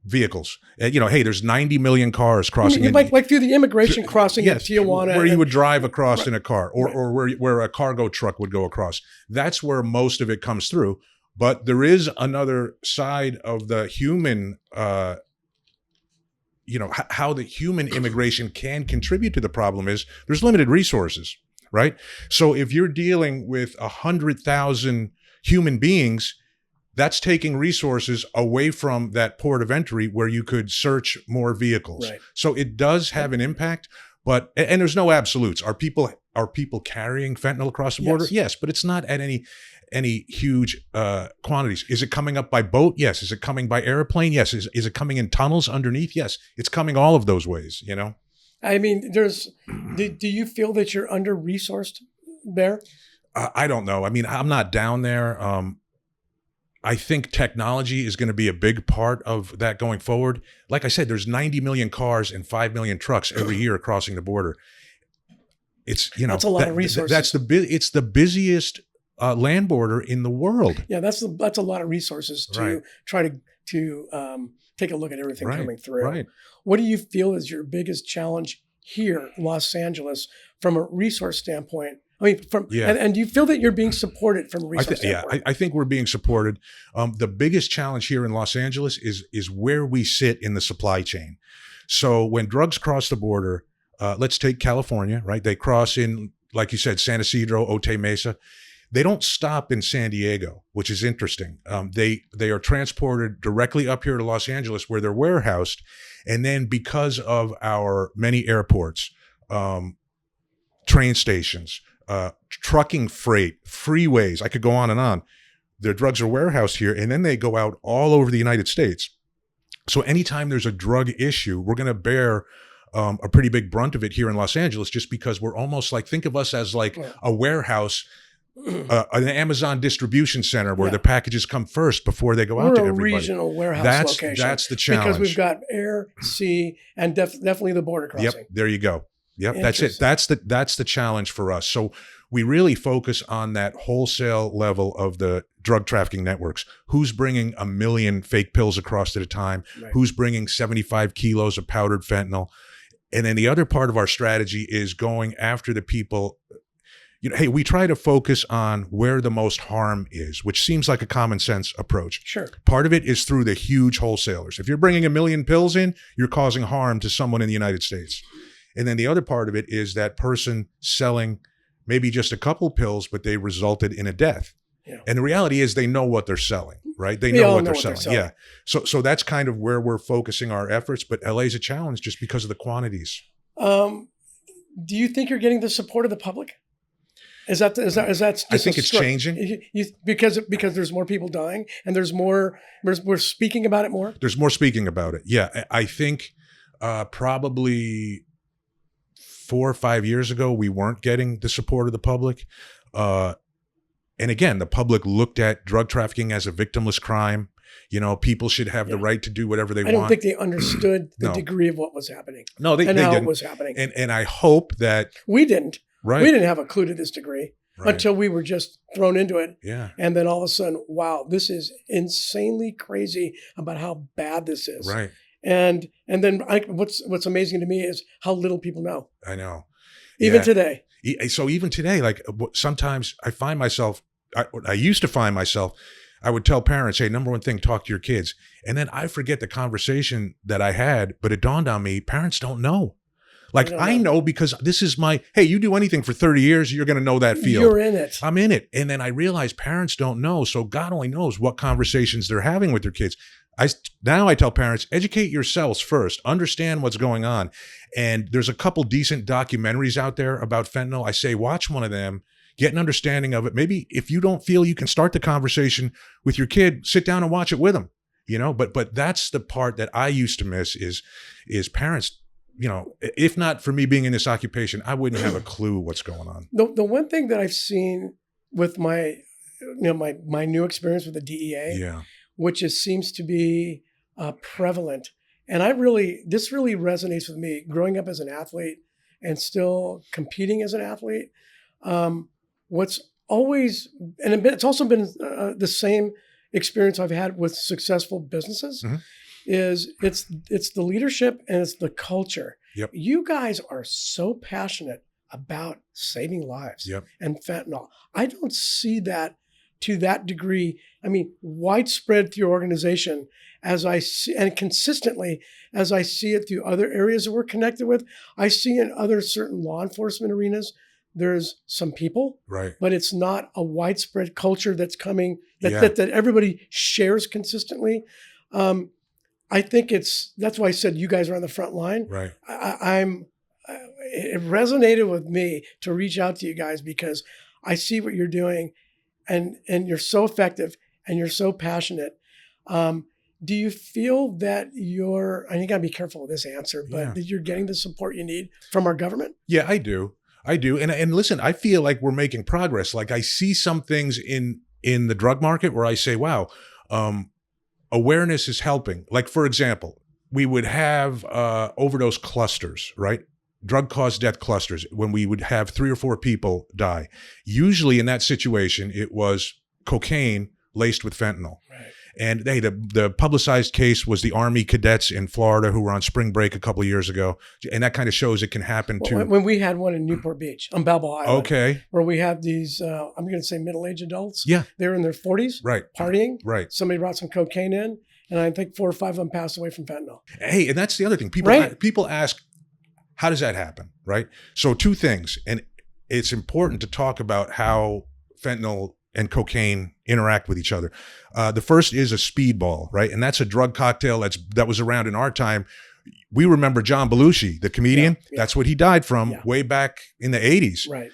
vehicles. Hey, there's 90 million cars crossing. Like through the immigration crossing in Tijuana. Where you would drive across right. in a car, or where a cargo truck would go across. That's where most of it comes through. But there is another side of the human, how the human immigration can contribute to the problem is there's limited resources, right? So if you're dealing with 100,000 human beings, that's taking resources away from that port of entry where you could search more vehicles. Right. So it does have an impact, and there's no absolutes. Are people carrying fentanyl across the border? Yes, but it's not at any huge quantities. Is it coming up by boat? Yes. Is it coming by airplane? Yes. Is it coming in tunnels underneath? Yes. It's coming all of those ways, I mean, do you feel that you're under-resourced there? I don't know. I mean, I'm not down there. I think technology is going to be a big part of that going forward. Like I said, there's 90 million cars and 5 million trucks every year crossing the border. It's, that's a lot of resources. It's the busiest land border in the world. Yeah, that's a lot of resources to try to take a look at everything coming through. Right. What do you feel is your biggest challenge here in Los Angeles from a resource standpoint? I mean, and do you feel that you're being supported from a resource standpoint? Yeah, I think we're being supported. The biggest challenge here in Los Angeles is where we sit in the supply chain. So when drugs cross the border, let's take California, right? They cross in, like you said, San Ysidro, Otay Mesa. They don't stop in San Diego, which is interesting. They are transported directly up here to Los Angeles where they're warehoused. And then because of our many airports, train stations, trucking freight, freeways, I could go on. Their drugs are warehoused here, and then they go out all over the United States. So anytime there's a drug issue, we're going to bear a pretty big brunt of it here in Los Angeles, just because we're almost like, think of us as like a warehouse, an Amazon distribution center where the packages come first before they go out to everybody. We're a regional warehouse location. That's the challenge. Because we've got air, sea, and definitely the border crossing. Yep, there you go. Yep, that's it. That's the challenge for us. So we really focus on that wholesale level of the drug trafficking networks. Who's bringing 1 million fake pills across at a time? Right. Who's bringing 75 kilos of powdered fentanyl? And then the other part of our strategy is going after the people. Hey, we try to focus on where the most harm is, which seems like a common sense approach. Sure. Part of it is through the huge wholesalers. If you're bringing 1 million pills in, you're causing harm to someone in the United States. And then the other part of it is that person selling maybe just a couple pills, but they resulted in a death. Yeah. And the reality is they know what they're selling, right? They know what they're selling. Yeah. So that's kind of where we're focusing our efforts. But LA is a challenge just because of the quantities. Do you think you're getting the support of the public? Is that I think it's changing. Because there's more people dying and we're speaking about it more? There's more speaking about it. Yeah. I think probably 4 or 5 years ago, we weren't getting the support of the public. And again, the public looked at drug trafficking as a victimless crime. People should have the right to do whatever they want. I don't think they understood the degree of what was happening. No, they how didn't. It was happening. And I hope that we didn't. Right. We didn't have a clue to this degree until we were just thrown into it. Yeah. And then all of a sudden, wow, this is insanely crazy about how bad this is. Right. And then what's amazing to me is how little people know. I know. Even today. So even today, like sometimes I find myself, I used to find myself, I would tell parents, hey, number one thing, talk to your kids. And then I forget the conversation that I had, but it dawned on me, parents don't know. Like I know because this is hey, you do anything for 30 years, you're going to know that field. You're in it. I'm in it. And then I realized parents don't know. So God only knows what conversations they're having with their kids. Now I tell parents, educate yourselves first, understand what's going on. And there's a couple decent documentaries out there about fentanyl. I say, watch one of them, get an understanding of it. Maybe if you don't feel you can start the conversation with your kid, sit down and watch it with them, but that's the part that I used to miss is parents, if not for me being in this occupation, I wouldn't have a clue what's going on. The one thing that I've seen with my new experience with the DEA, which seems to be prevalent, And this really resonates with me growing up as an athlete and still competing as an athlete. What's always, and it's also been the same experience I've had with successful businesses, Mm-hmm. is it's the leadership and it's the culture. Yep. You guys are so passionate about saving lives Yep. and fentanyl. I don't see that to that degree. I mean, widespread through your organization as I see, and consistently as I see it through other areas that we're connected with. I see in other certain law enforcement arenas, there's some people, Right. but it's not a widespread culture that's coming that Yeah. that everybody shares consistently. I think that's why I said you guys are on the front line. Right. It resonated with me to reach out to you guys because I see what you're doing, and you're so effective and you're so passionate. Do you feel that and you got to be careful with this answer, but Yeah. that you're getting the support you need from our government? Yeah, I do. And listen, I feel like we're making progress. Like I see some things in the drug market where I say, wow, awareness is helping. Like, for example, we would have overdose clusters, right? Drug cause death clusters, when we would have 3 or 4 people die. Usually in that situation, it was cocaine laced with fentanyl. Right. And the publicized case was the Army cadets in Florida who were on spring break a couple of years ago. And that kind of shows it can happen too. When we had one in Newport Beach on Balboa Island, Okay. where we had these, I'm going to say middle-aged adults. Yeah. They were in their 40s, Right. partying. Right. Somebody brought some cocaine in, and I think 4 or 5 of them passed away from fentanyl. Hey, and that's the other thing. Right. People ask, how does that happen? Right. So 2 things. And it's important to talk about how fentanyl and cocaine interact with each other. The first is a speedball, right? And that's a drug cocktail that was around in our time. We remember John Belushi, the comedian. Yeah. That's what he died from way back in the 80s. Right.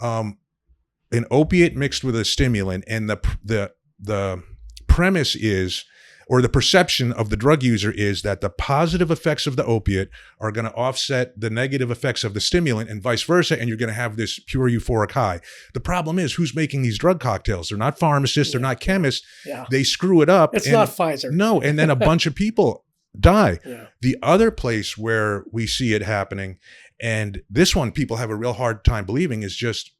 An opiate mixed with a stimulant. And the premise is, or the perception of the drug user is, that the positive effects of the opiate are going to offset the negative effects of the stimulant and vice versa, and you're going to have this pure euphoric high. The problem is, who's making these drug cocktails? They're not pharmacists, they're not chemists. Yeah. They screw it up. It's not Pfizer. No, and then a bunch of people die. Yeah. The other place where we see it happening, and this one people have a real hard time believing, is just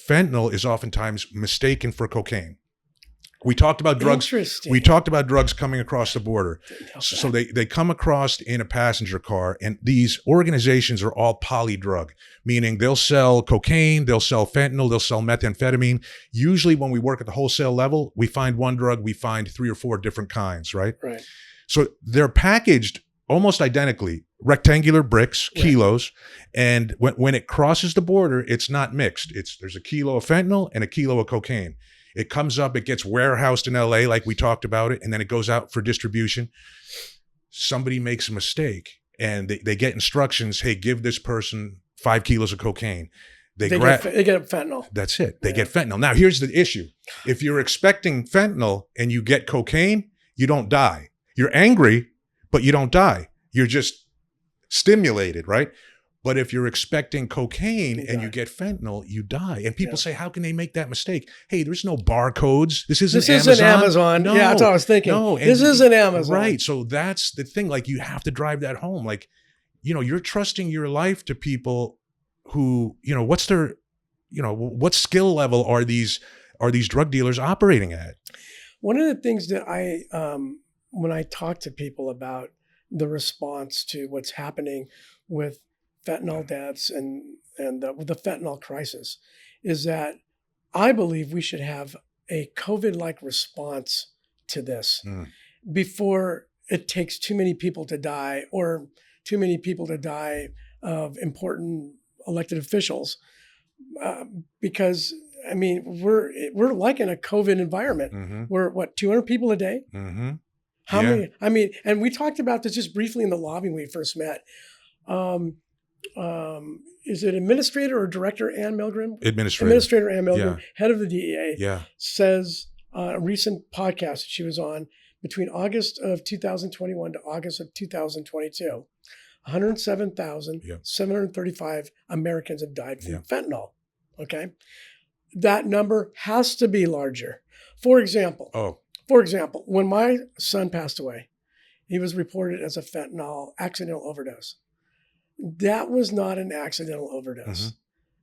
fentanyl is oftentimes mistaken for cocaine. We talked about drugs. Interesting. We talked about drugs coming across the border. Okay. So they come across in a passenger car, and these organizations are all polydrug, meaning they'll sell cocaine, they'll sell fentanyl, they'll sell methamphetamine. Usually when we work at the wholesale level, we find one drug, we find 3 or 4 different kinds, right? Right. So they're packaged almost identically, rectangular bricks, kilos, and when it crosses the border, it's not mixed. There's a kilo of fentanyl and a kilo of cocaine. It comes up, it gets warehoused in LA like we talked about it, and then it goes out for distribution. Somebody makes a mistake and they get instructions, hey, give this person 5 kilos of cocaine. They get fentanyl. That's it. They get fentanyl. Now, here's the issue. If you're expecting fentanyl and you get cocaine, you don't die. You're angry, but you don't die. You're just stimulated, right? But if you're expecting cocaine and you get fentanyl, you die. And people say, how can they make that mistake? Hey, there's no barcodes. This isn't Amazon. No, yeah, that's what I was thinking. No, this isn't Amazon. Right. So that's the thing. Like, you have to drive that home. Like, you're trusting your life to people who, what's their, what skill level are these drug dealers operating at? One of the things that when I talk to people about the response to what's happening with fentanyl deaths and the fentanyl crisis, is that I believe we should have a COVID-like response to this before it takes too many people to die, or too many people to die of important elected officials, because I mean we're like in a COVID environment. Mm-hmm. We're 200 people a day. Mm-hmm. How many? I mean, and we talked about this just briefly in the lobby when we first met. Is it Administrator or Director Ann Milgram? Administrator Ann Milgram, head of the DEA, says a recent podcast that she was on, between August of 2021 to August of 2022, 107,735 Americans have died from fentanyl. Okay. That number has to be larger. For example, when my son passed away, he was reported as a fentanyl accidental overdose. That was not an accidental overdose.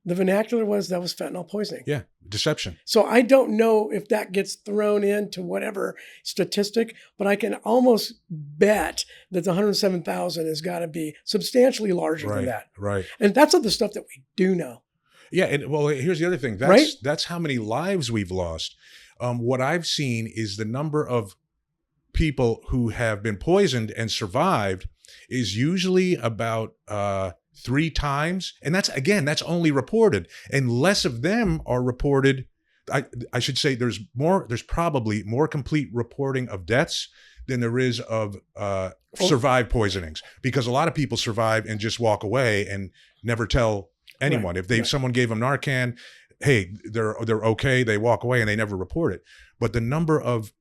The vernacular was that was fentanyl poisoning. Yeah, deception. So I don't know if that gets thrown into whatever statistic, but I can almost bet that the 107,000 has got to be substantially larger than that. Right. And that's the stuff that we do know. Yeah, and well, here's the other thing. That's how many lives we've lost. What I've seen is the number of people who have been poisoned and survived is usually about 3 times. And that's only reported. And less of them are reported. I should say there's probably more complete reporting of deaths than there is of survived poisonings, because a lot of people survive and just walk away and never tell anyone. Right. If someone gave them Narcan, hey, they're okay, they walk away and they never report it. But the number of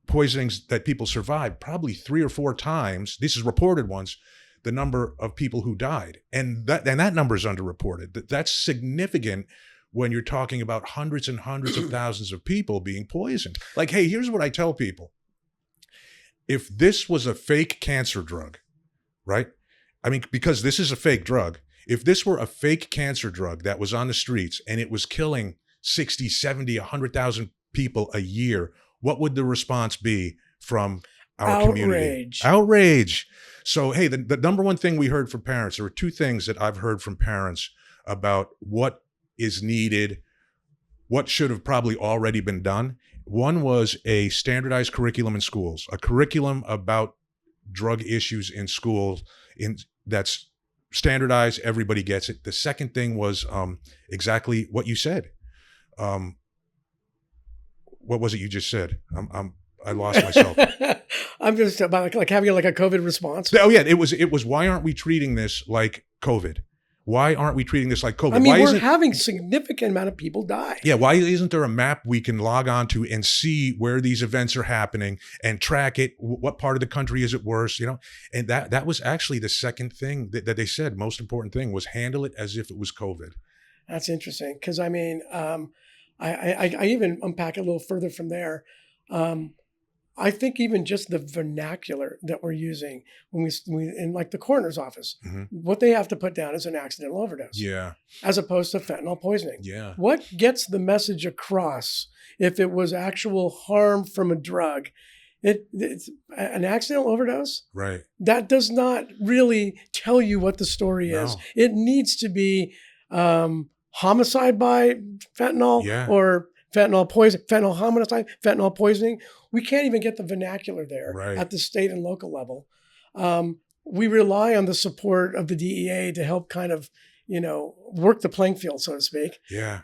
poisonings that people survived, probably 3 or 4 times, this is reported ones, the number of people who died. And that number is underreported. That's significant when you're talking about hundreds and hundreds of thousands of people being poisoned. Like, hey, here's what I tell people. If this was a fake cancer drug, right? I mean, because this is a fake drug. If this were a fake cancer drug that was on the streets and it was killing 60, 70, 100,000 people a year, what would the response be from our community? Outrage. So, hey, the number one thing we heard from parents, there were 2 things that I've heard from parents about what is needed, what should have probably already been done. One was a standardized curriculum in schools, a curriculum about drug issues in schools that's standardized, everybody gets it. The second thing was exactly what you said. What was it you just said? I lost myself. I'm just about like having like a COVID response. Oh yeah, it was. Why aren't we treating this like COVID? Why aren't we treating this like COVID? I mean, we're having significant amount of people die. Yeah, why isn't there a map we can log on to and see where these events are happening and track it? What part of the country is it worse? And that was actually the second thing that they said. Most important thing was handle it as if it was COVID. That's interesting, because I mean, I even unpack it a little further from there. I think even just the vernacular that we're using when we in like the coroner's office, what they have to put down is an accidental overdose. Yeah. As opposed to fentanyl poisoning. Yeah. What gets the message across if it was actual harm from a drug? It's an accidental overdose. Right. That does not really tell you what the story is. It needs to be homicide by fentanyl or fentanyl poison, fentanyl homicide, fentanyl poisoning. We can't even get the vernacular there at the state and local level. We rely on the support of the DEA to help kind of, work the playing field, so to speak. Yeah.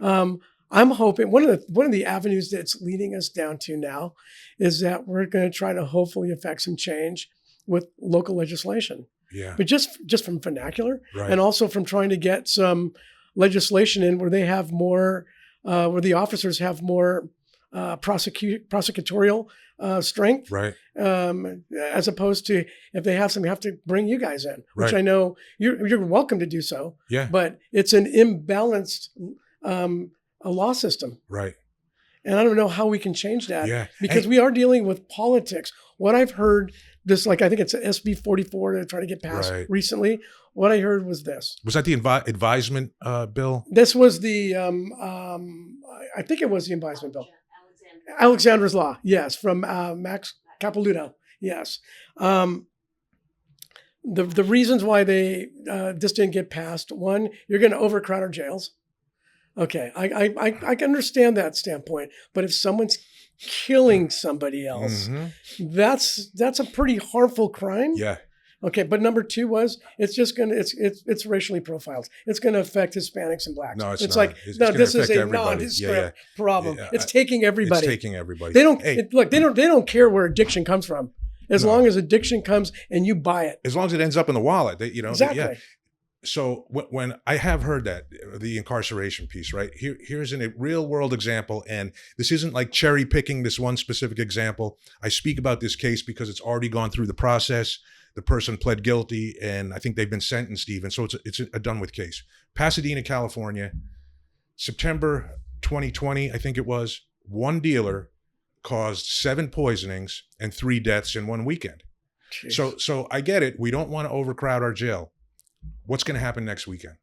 I'm hoping one of the avenues that's leading us down to now is that we're going to try to hopefully affect some change with local legislation. Yeah. But just from vernacular and also from trying to get some legislation in where they have more, where the officers have more prosecutorial strength, as opposed to if they have something, have to bring you guys in, which I know you're welcome to do so. Yeah. But it's an imbalanced a law system. Right. And I don't know how we can change that. Yeah. Because we are dealing with politics. What I've heard, I think it's SB 44 they're trying to get passed recently. What I heard was this. Was that the advisement bill? This was the, I think it was the advisement bill. Alexander's Law, yes, from Max Capilouto, yes. The reasons why this didn't get passed, one, you're going to overcrowd our jails. Okay, I can understand that standpoint, but if someone's killing somebody else, that's a pretty harmful crime. Yeah. Okay, but number 2 was it's racially profiled. It's going to affect Hispanics and blacks. No, it's not. Like no, this is a nondescript problem. Yeah, it's taking everybody. It's taking everybody. They don't look. They don't care where addiction comes from, as long as addiction comes and you buy it. As long as it ends up in the wallet, Exactly. Yeah. So when I have heard that, the incarceration piece, right? Here's a real world example, and this isn't like cherry picking this one specific example. I speak about this case because it's already gone through the process. The person pled guilty, and I think they've been sentenced even. So it's a done with case. Pasadena, California, September 2020, I think it was. One dealer caused 7 poisonings and 3 deaths in one weekend. Jeez. So I get it. We don't want to overcrowd our jail. What's going to happen next weekend?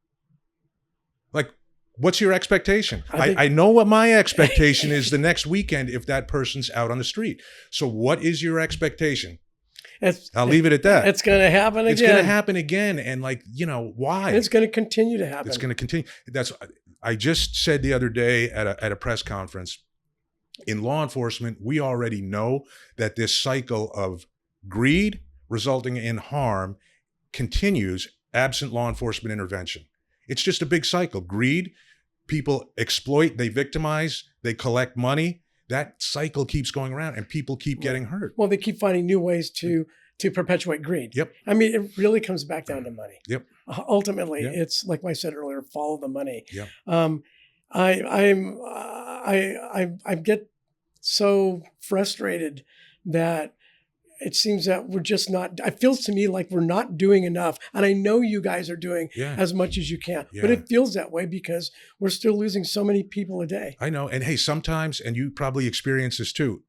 Like, what's your expectation? I know what my expectation is the next weekend if that person's out on the street. So what is your expectation? I'll leave it at that. It's going to happen again. It's going to happen again. And like, why? And it's going to continue to happen. It's going to continue. I just said the other day at a press conference, in law enforcement, we already know that this cycle of greed resulting in harm continues absent law enforcement intervention. It's just a big cycle. Greed, people exploit, they victimize, they collect money. That cycle keeps going around and people keep getting hurt. Well, they keep finding new ways to perpetuate greed. Yep. I mean, it really comes back down to money. Yep. Ultimately, Yep. it's like I said earlier, follow the money. Yep. I get so frustrated that it seems that we're just not, it feels to me like we're not doing enough. And I know you guys are doing as much as you can, but it feels that way because we're still losing so many people a day. I know. And hey, sometimes, and you probably experience this too,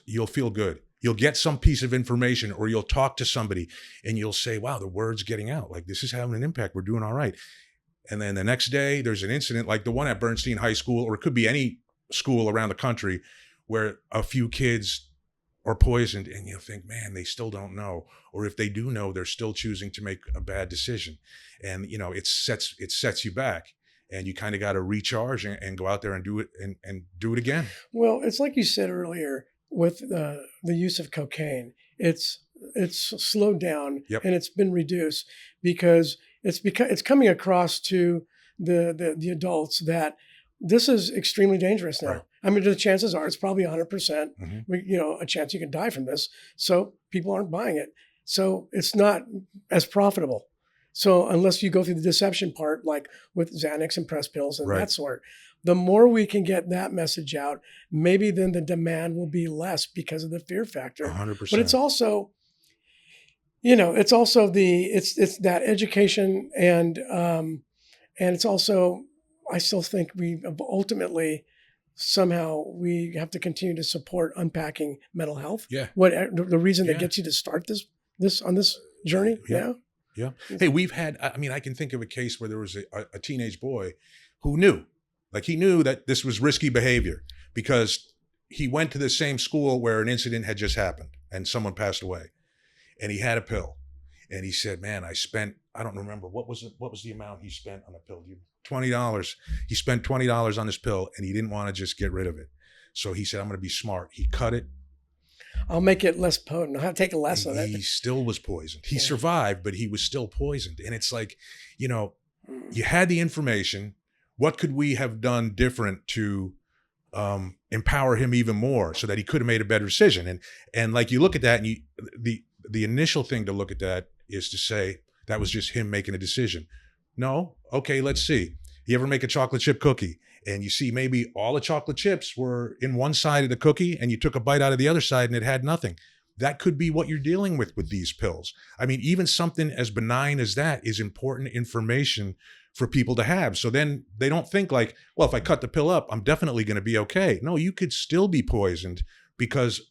you'll feel good. You'll get some piece of information or you'll talk to somebody and you'll say, wow, the word's getting out. Like this is having an impact. We're doing all right. And then the next day there's an incident like the one at Bernstein High School, or it could be any school around the country where a few kids are poisoned and you think, man, they still don't know. Or if they do know, they're still choosing to make a bad decision. And, it sets you back and you kind of got to recharge and go out there and do it and do it again. Well, it's like you said earlier with the use of cocaine, it's slowed down and it's been reduced because it's coming across to the adults that this is extremely dangerous now. Right. I mean, the chances are it's probably 100%, a chance you can die from this. So people aren't buying it. So it's not as profitable. So unless you go through the deception part, like with Xanax and press pills and that sort, the more we can get that message out, maybe then the demand will be less because of the fear factor. 100%. But it's also, it's that education and it's also, I still think we ultimately somehow we have to continue to support unpacking mental health. Yeah. What the reason that gets you to start this on this journey? Yeah. Yeah. Hey, we've had, I can think of a case where there was a teenage boy who knew that this was risky behavior because he went to the same school where an incident had just happened and someone passed away and he had a pill and he said, man, I don't remember what was the amount he spent on a pill? $20. He spent $20 on this pill and he didn't want to just get rid of it. So he said, I'm going to be smart. He cut it. I'll make it less potent. I'll take less of it. He still was poisoned. He survived, but he was still poisoned. And it's like, you had the information. What could we have done different to empower him even more so that he could have made a better decision? And like you look at that and the initial thing to look at that is to say that was just him making a decision. No. Okay, let's see. You ever make a chocolate chip cookie and you see maybe all the chocolate chips were in one side of the cookie and you took a bite out of the other side and it had nothing. That could be what you're dealing with these pills. I mean, even something as benign as that is important information for people to have. So then they don't think like, well, if I cut the pill up, I'm definitely going to be okay. No, you could still be poisoned because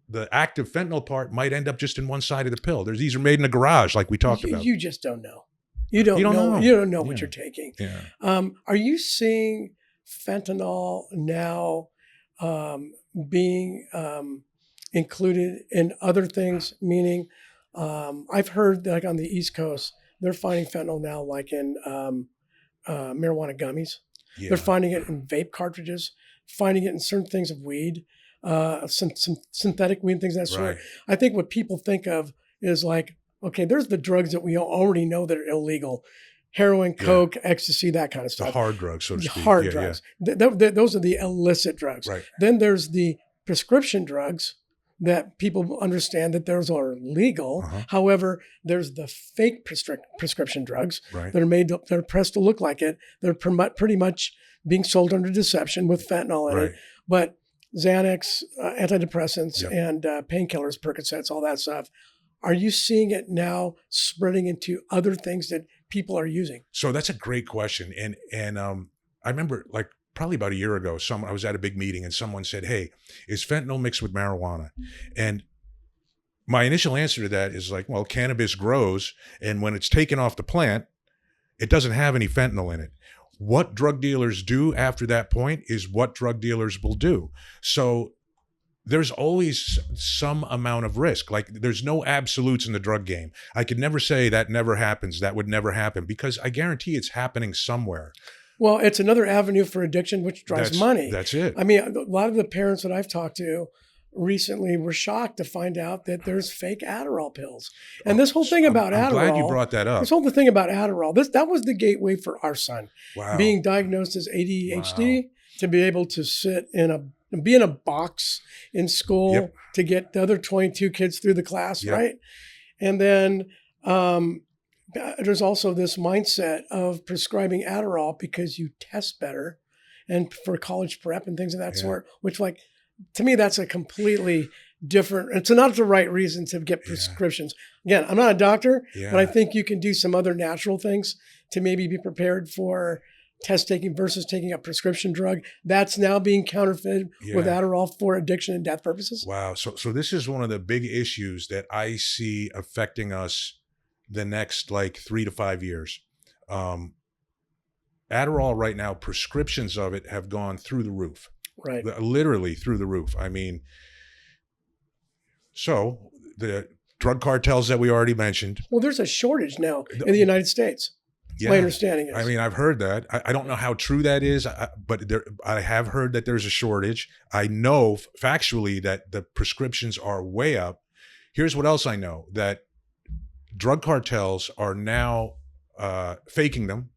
the active fentanyl part might end up just in one side of the pill. These are made in a garage like we talked about. You just don't know. You don't know. You don't know what you're taking. Yeah. Are you seeing fentanyl now being included in other things? Meaning, I've heard like on the East Coast, they're finding fentanyl now like in marijuana gummies. Yeah. They're finding it in vape cartridges, finding it in certain things of weed, some synthetic weed, things of that sort. Right. I think what people think of is like, okay, there's the drugs that we already know that are illegal. Heroin, coke, ecstasy, that kind of stuff. The hard drugs, so to speak. Hard drugs. Those are the illicit drugs. Right. Then there's the prescription drugs that people understand that those are legal. Uh-huh. However, there's the fake prescription drugs that are made, that are pressed to look like it. They're pretty much being sold under deception with fentanyl in it. But Xanax, antidepressants, and painkillers, Percocets, all that stuff. Are you seeing it now spreading into other things that people are using? So that's a great question. And I remember like probably about a year ago, I was at a big meeting and someone said, hey, is fentanyl mixed with marijuana? And my initial answer to that is like, well, cannabis grows, and when it's taken off the plant, it doesn't have any fentanyl in it. What drug dealers do after that point is what drug dealers will do. So there's always some amount of risk. Like, there's no absolutes in the drug game. I could never say that never happens, that would never happen, because I guarantee it's happening somewhere. Well, it's another avenue for addiction, which drives money. That's it. I mean, a lot of the parents that I've talked to recently were shocked to find out that there's fake Adderall pills. And this whole thing about Adderall. I'm glad you brought that up. This whole thing about Adderall, that was the gateway for our son. Wow. Being diagnosed as ADHD, to be able to be in a box in school to get the other 22 kids through the class, right? And then there's also this mindset of prescribing Adderall because you test better and for college prep and things of that sort, which, like, to me, that's a completely different, it's not the right reason to get prescriptions. Again, I'm not a doctor, but I think you can do some other natural things to maybe be prepared for test taking versus taking a prescription drug that's now being counterfeited with Adderall for addiction and death purposes. Wow. So this is one of the big issues that I see affecting us the next like 3 to 5 years. Adderall right now, prescriptions of it have gone through the roof. Right. Literally through the roof. I mean, so the drug cartels that we already mentioned. Well, there's a shortage now in the United States. My understanding is. I mean, I've heard that. I don't know how true that is, but I have heard that there's a shortage. I know factually that the prescriptions are way up. Here's what else I know, that drug cartels are now faking them,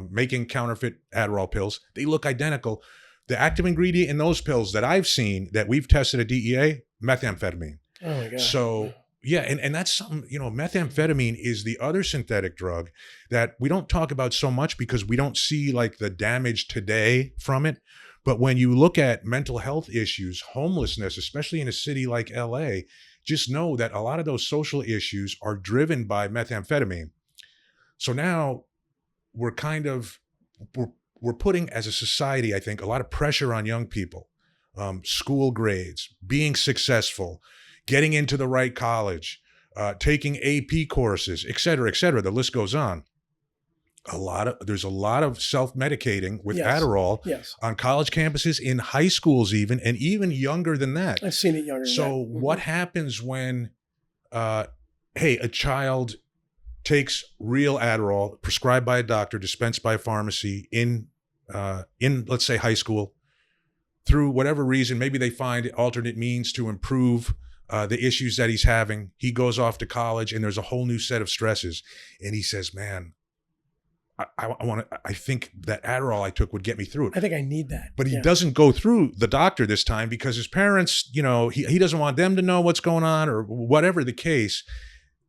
making counterfeit Adderall pills. They look identical. The active ingredient in those pills that I've seen that we've tested at DEA, methamphetamine. Oh my God. So yeah, and that's something, methamphetamine is the other synthetic drug that we don't talk about so much because we don't see like the damage today from it. But when you look at mental health issues, homelessness, especially in a city like LA, just know that a lot of those social issues are driven by methamphetamine. So now we're putting, as a society, I think, a lot of pressure on young people, school grades, being successful, getting into the right college, taking AP courses, et cetera, et cetera. The list goes on. There's a lot of self-medicating with Adderall on college campuses, in high schools even, and even younger than that. I've seen it younger than that. So what happens when, a child takes real Adderall prescribed by a doctor, dispensed by a pharmacy in let's say high school, through whatever reason, maybe they find alternate means to improve the issues that he's having. He goes off to college and there's a whole new set of stresses. And he says, man, I think that Adderall I took would get me through it. I think I need that. But he doesn't go through the doctor this time because his parents, he doesn't want them to know what's going on, or whatever the case.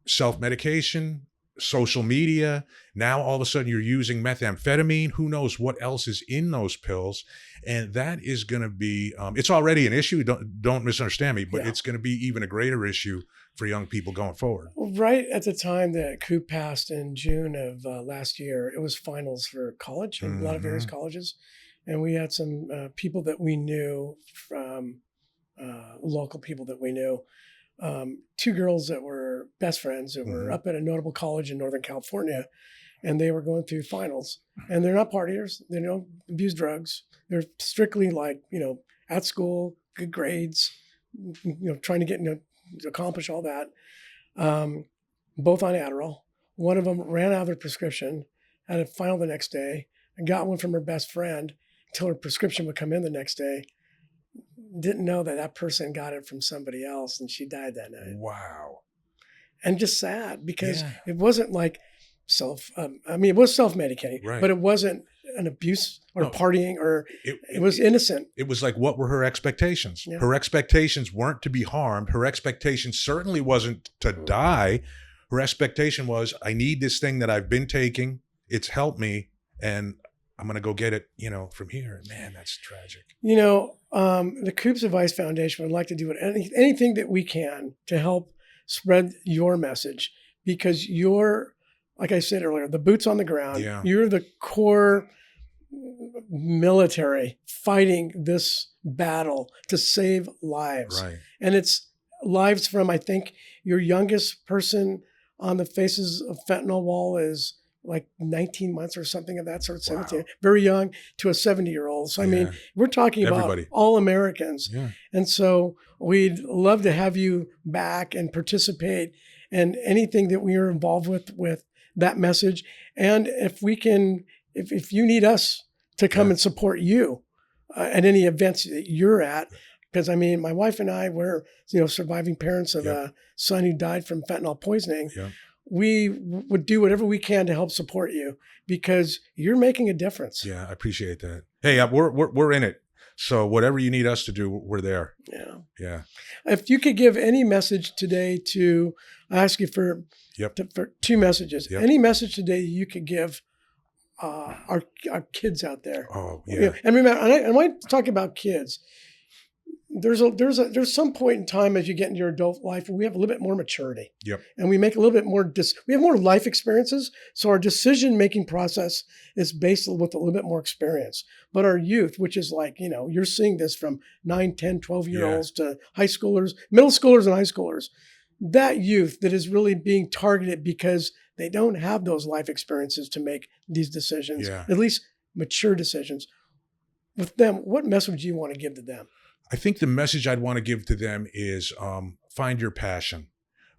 Self-medication, social media. Now all of a sudden you're using methamphetamine. Who knows what else is in those pills? And that is going to be, it's already an issue. Don't misunderstand me, but it's going to be even a greater issue for young people going forward. Right at the time that Coop passed in June of last year, it was finals for college, a lot of various colleges. And we had some people that we knew, from local people that we knew, two girls that were best friends that were up at a notable college in Northern California, and they were going through finals. And they're not partiers. They don't abuse drugs. They're strictly like, at school, good grades, trying to get, accomplish all that. Both on Adderall. One of them ran out of their prescription, had a final the next day, and got one from her best friend until her prescription would come in the next day. Didn't know that person got it from somebody else, and she died that night. Wow. And just sad because it wasn't like it was self-medicating, right, but it wasn't an abuse or partying, or it was innocent. It was like, what were her expectations? Yeah. Her expectations weren't to be harmed. Her expectation certainly wasn't to die. Her expectation was, I need this thing that I've been taking. It's helped me, and I'm going to go get it, from here. Man, that's tragic. The Coop's Advice Foundation would like to do anything that we can to help spread your message, because you're, like I said earlier, the boots on the ground. Yeah. You're the core military fighting this battle to save lives. Right. And it's lives from, I think your youngest person on the Faces of Fentanyl wall is like 19 months or something of that sort, 17, Wow. very young, to a 70-year-old. So, I mean, Yeah. we're talking about Everybody. all Americans. Yeah. And so we'd love to have you back and participate in anything that we are involved with that message. And if we can, if you need us to come Yeah. and support you at any events that you're at, because I mean, my wife and I were, surviving parents of Yep. a son who died from fentanyl poisoning. Yeah. We would do whatever we can to help support you because you're making a difference. Yeah. I appreciate that. Hey, we're in it. So whatever you need us to do, we're there. Yeah. Yeah. If you could give any message today I ask you for two messages. Yep. Any message today you could give our kids out there. Oh, yeah. And remember, and when I talk about kids, there's some point in time as you get into your adult life where we have a little bit more maturity. Yep. And we make a little bit more, we have more life experiences. So our decision-making process is based with a little bit more experience. But our youth, which is like, you're seeing this from 9, 10, 12-year-olds to high schoolers, middle schoolers and high schoolers. That youth that is really being targeted because they don't have those life experiences to make these decisions, at least mature decisions. With them, what message do you want to give to them? I think the message I'd want to give to them is find your passion.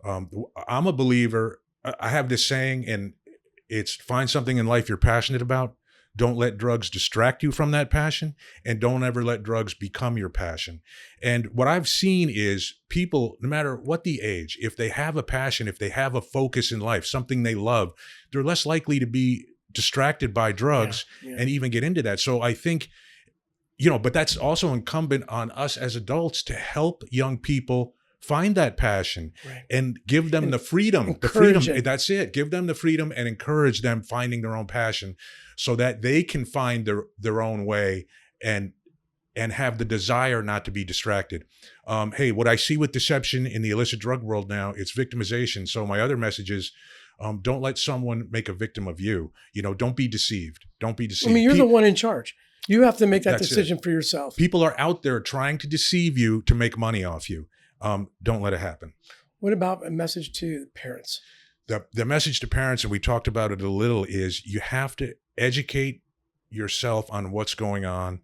I'm a believer. I have this saying, and it's find something in life you're passionate about. Don't let drugs distract you from that passion, and don't ever let drugs become your passion. And what I've seen is people, no matter what the age, if they have a passion, if they have a focus in life, something they love, they're less likely to be distracted by drugs and even get into that. So I think, but that's also incumbent on us as adults to help young people find that passion and give them the freedom. That's it. Give them the freedom and encourage them finding their own passion so that they can find their own way and have the desire not to be distracted. Hey, what I see with deception in the illicit drug world now, it's victimization. So my other message is, don't let someone make a victim of you. Don't be deceived. Don't be deceived. I mean, you're the one in charge. You have to make that decision it. For yourself. People are out there trying to deceive you to make money off you. Don't let it happen. What about a message to parents? The message to parents, and we talked about it a little, is you have to educate yourself on what's going on.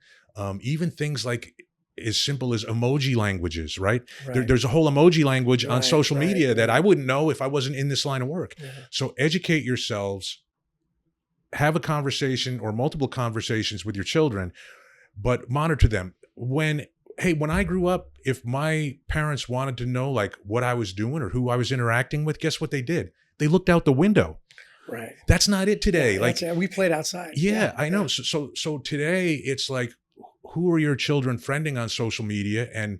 Even things like as simple as emoji languages, right? There's a whole emoji language on social media that I wouldn't know if I wasn't in this line of work. So educate yourselves. Have a conversation or multiple conversations with your children, but monitor them. When I grew up, if my parents wanted to know like what I was doing or who I was interacting with, guess what they did? They looked out the window. Right. That's not it today. We played outside. Yeah, I know. So today it's like, who are your children friending on social media, and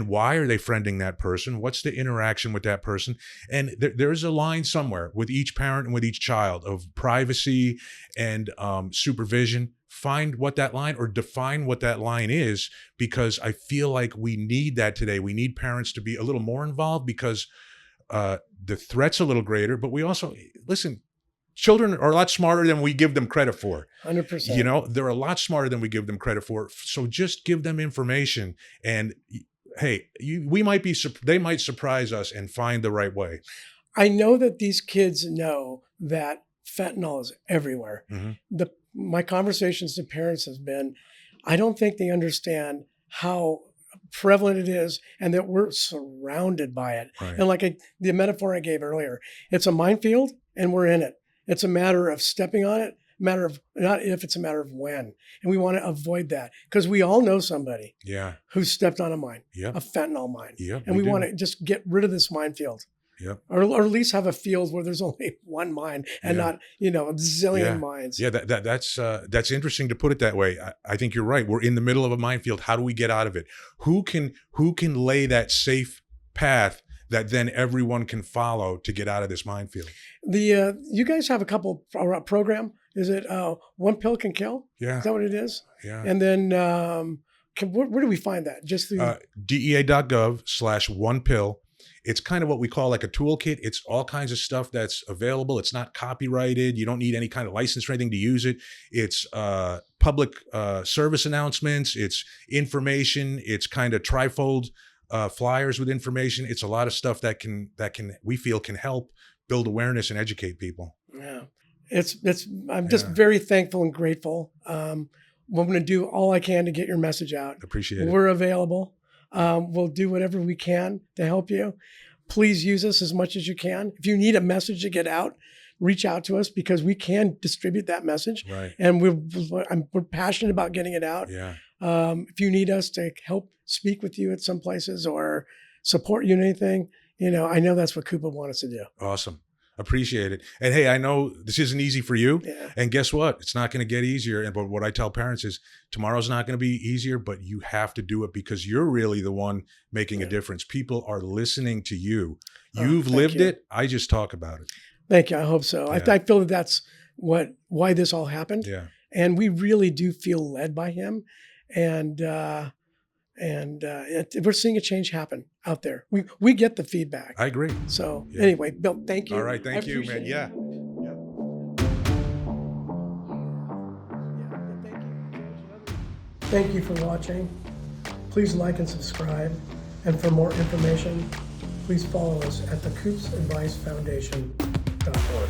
why are they friending that person? What's the interaction with that person? And there's a line somewhere with each parent and with each child of privacy and supervision. Find what that line, or define what that line is, because I feel like we need that today. We need parents to be a little more involved because the threat's a little greater, but we also, listen, children are a lot smarter than we give them credit for. 100%. They're a lot smarter than we give them credit for. So just give them information, and hey, they might surprise us and find the right way. I know that these kids know that fentanyl is everywhere. Mm-hmm. My conversations to parents has been, I don't think they understand how prevalent it is and that we're surrounded by it. Right. And like the metaphor I gave earlier, it's a minefield and we're in it. It's a matter of stepping on it, matter of not if, it's a matter of when. And we want to avoid that because we all know somebody who stepped on a mine, a fentanyl mine. And we want to just get rid of this minefield. Or at least have a field where there's only one mine and not, a zillion mines. Yeah, that's interesting to put it that way. I think you're right. We're in the middle of a minefield. How do we get out of it? Who can lay that safe path that then everyone can follow to get out of this minefield? You guys have a couple program. Is it One Pill Can Kill? Yeah. Is that what it is? Yeah. And then where do we find that? Just the DEA.gov/1pill. It's kind of what we call like a toolkit. It's all kinds of stuff that's available. It's not copyrighted. You don't need any kind of license or anything to use it. It's public service announcements. It's information. It's kind of trifold flyers with information. It's a lot of stuff that we feel can help build awareness and educate people. Yeah, I'm just very thankful and grateful. I'm going to do all I can to get your message out. Appreciate it. We're available. We'll do whatever we can to help you. Please use us as much as you can. If you need a message to get out, reach out to us because we can distribute that message. Right. And we're passionate about getting it out. Yeah. If you need us to help speak with you at some places or support you in anything, I know that's what Coop would want us to do. Awesome. Appreciate it. And hey, I know this isn't easy for you. Yeah. And guess what? It's not going to get easier. But what I tell parents is tomorrow's not going to be easier, but you have to do it because you're really the one making a difference. People are listening to you. You've lived it. I just talk about it. Thank you. I hope so. Yeah. I feel that that's why this all happened. Yeah. And we really do feel led by him. And we're seeing a change happen out there. We get the feedback. I agree. So anyway, Bill, thank you. All right. Thank you, man. Yeah. Thank you for watching. Please like and subscribe. And for more information, please follow us at the Coop's Advice Foundation.org.